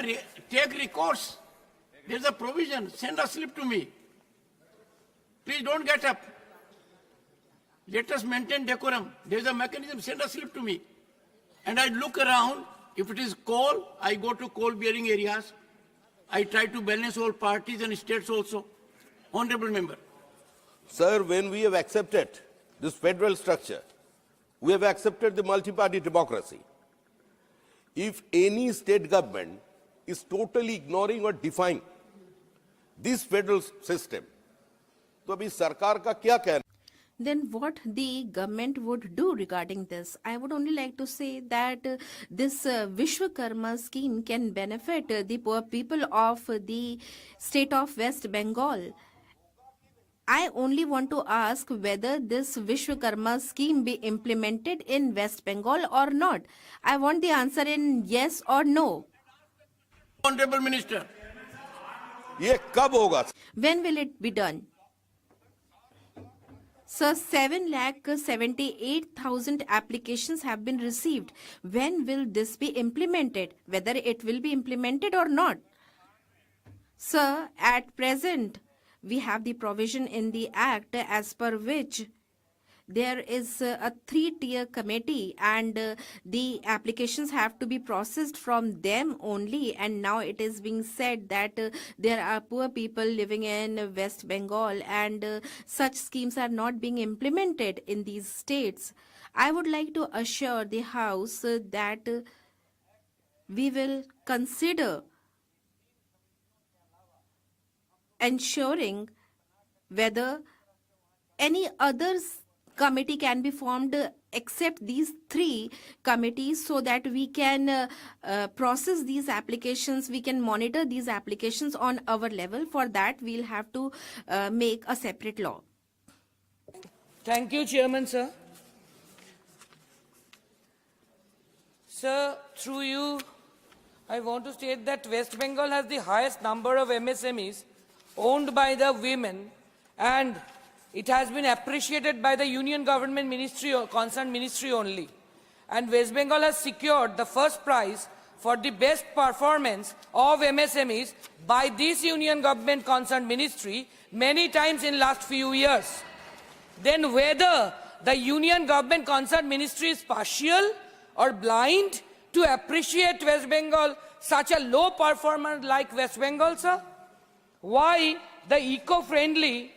take recourse. There's a provision. Send a slip to me. Please don't get up. Let us maintain decorum. There's a mechanism. Send a slip to me. And I look around. If it is coal, I go to coal-bearing areas. I try to balance all parties and states also. Honorable member. Sir, when we have accepted this federal structure, we have accepted the multi-party democracy. If any state government is totally ignoring or defying this federal system, तो अभी सरकार का क्या कहना? Then what the government would do regarding this? I would only like to say that this Vishwakarma scheme can benefit the poor people of the state of West Bengal. I only want to ask whether this Vishwakarma scheme be implemented in West Bengal or not. I want the answer in yes or no. Honorable Minister. ये कब होगा? When will it be done? Sir, 7,78,000 applications have been received. When will this be implemented? Whether it will be implemented or not? Sir, at present, we have the provision in the Act as per which there is a 3-tier committee, and the applications have to be processed from them only. And now it is being said that there are poor people living in West Bengal, and such schemes are not being implemented in these states. I would like to assure the House that we will consider ensuring whether any other committee can be formed except these 3 committees, so that we can process these applications, we can monitor these applications on our level. For that, we'll have to make a separate law. Thank you, Chairman, sir. Sir, through you, I want to state that West Bengal has the highest number of MSMEs owned by the women, and it has been appreciated by the Union Government Ministry or concerned ministry only. And West Bengal has secured the first prize for the best performance of MSMEs by this Union Government concerned ministry many times in last few years. Then whether the Union Government concerned ministry is partial or blind to appreciate West Bengal, such a low performer like West Bengal, sir? Why the eco-friendly,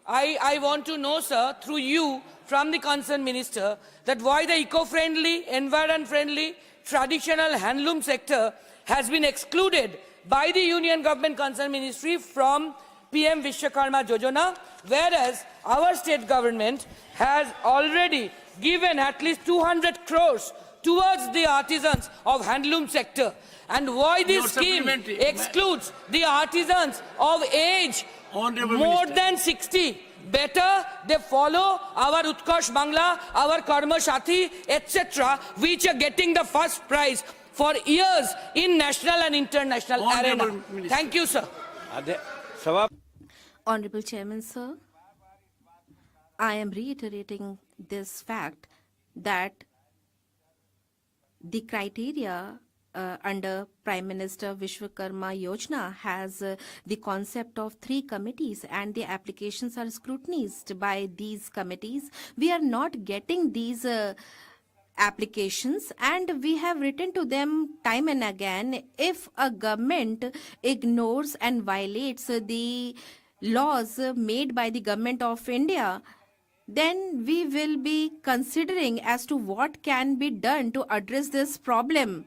I want to know, sir, through you, from the concerned minister, that why the eco-friendly, environment-friendly, traditional handloom sector has been excluded by the Union Government concerned ministry from PM Vishwakarma Yojana, whereas our state government has already given at least 200 crores towards the artisans of handloom sector. And why this scheme excludes the artisans of age more than 60. Better they follow our Utkarsh Bangla, our Karma Sathi, etc., which are getting the first prize for years in national and international arena. Thank you, sir. Honorable Chairman, sir, I am reiterating this fact that the criteria under Prime Minister Vishwakarma Yojana has the concept of 3 committees, and the applications are scrutinized by these committees. We are not getting these applications, and we have written to them time and again. If a government ignores and violates the laws made by the government of India, then we will be considering as to what can be done to address this problem.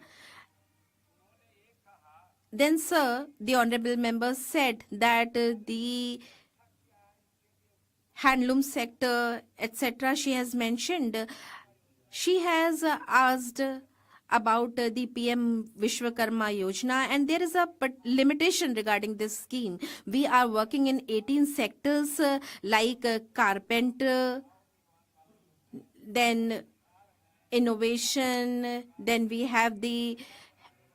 Then, sir, the honorable member said that the handloom sector, etc., she has mentioned. She has asked about the PM Vishwakarma Yojana, and there is a limitation regarding this scheme. We are working in 18 sectors like carpenter, then innovation, then we have the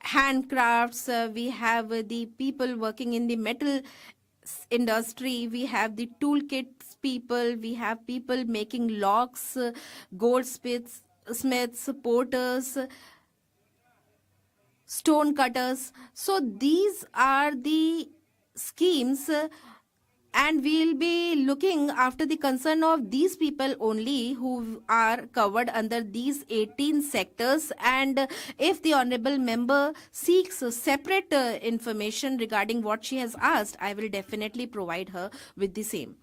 handcrafts, we have the people working in the metal industry, we have the toolkits people, we have people making locks, goldsmiths, porters, stone cutters. So these are the schemes, and we'll be looking after the concern of these people only who are covered under these 18 sectors. And if the honorable member seeks separate information regarding what she has asked, I will definitely provide her with the same.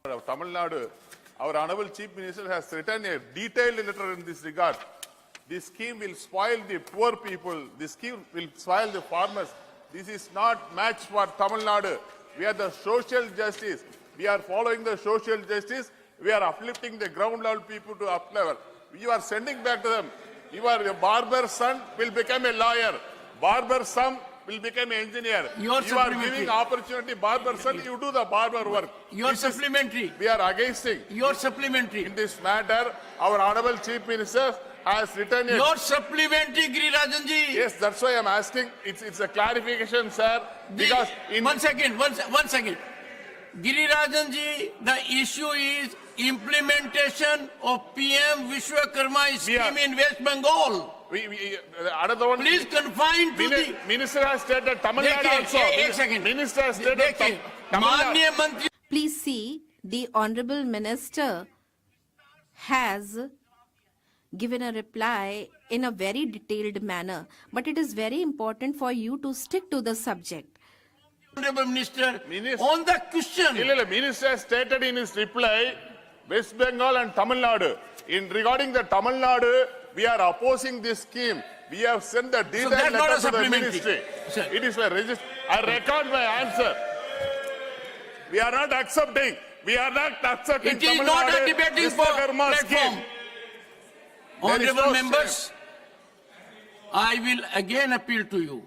Tamil Nadu, our Honorable Chief Minister has written a detailed letter in this regard. This scheme will spoil the poor people. This scheme will spoil the farmers. This is not match for Tamil Nadu. We are the social justice. We are following the social justice. We are uplifting the ground level people to up level. You are sending back to them. Your barber's son will become a lawyer. Barber's son will become an engineer. You are giving opportunity, barber son, you do the barber work. Your supplementary. We are against it. Your supplementary. In this matter, our Honorable Chief Minister has written it. Your supplementary, Girirajanji. Yes, that's why I'm asking. It's a clarification, sir. Because one second. Girirajanji, the issue is implementation of PM Vishwakarma scheme in West Bengal. Another one. Please confine to the Minister has stated Tamil Nadu also. एक second. Minister has stated Tamil Nadu. Please see, the honorable minister has given a reply in a very detailed manner, but it is very important for you to stick to the subject. Honorable Minister, on the question. Minister stated in his reply, West Bengal and Tamil Nadu. Regarding the Tamil Nadu, we are opposing this scheme. We have sent the detailed letter to the ministry. It is a register. I record my answer. We are not accepting. We are not accepting. It is not a debating platform. Honorable members, I will again appeal to you.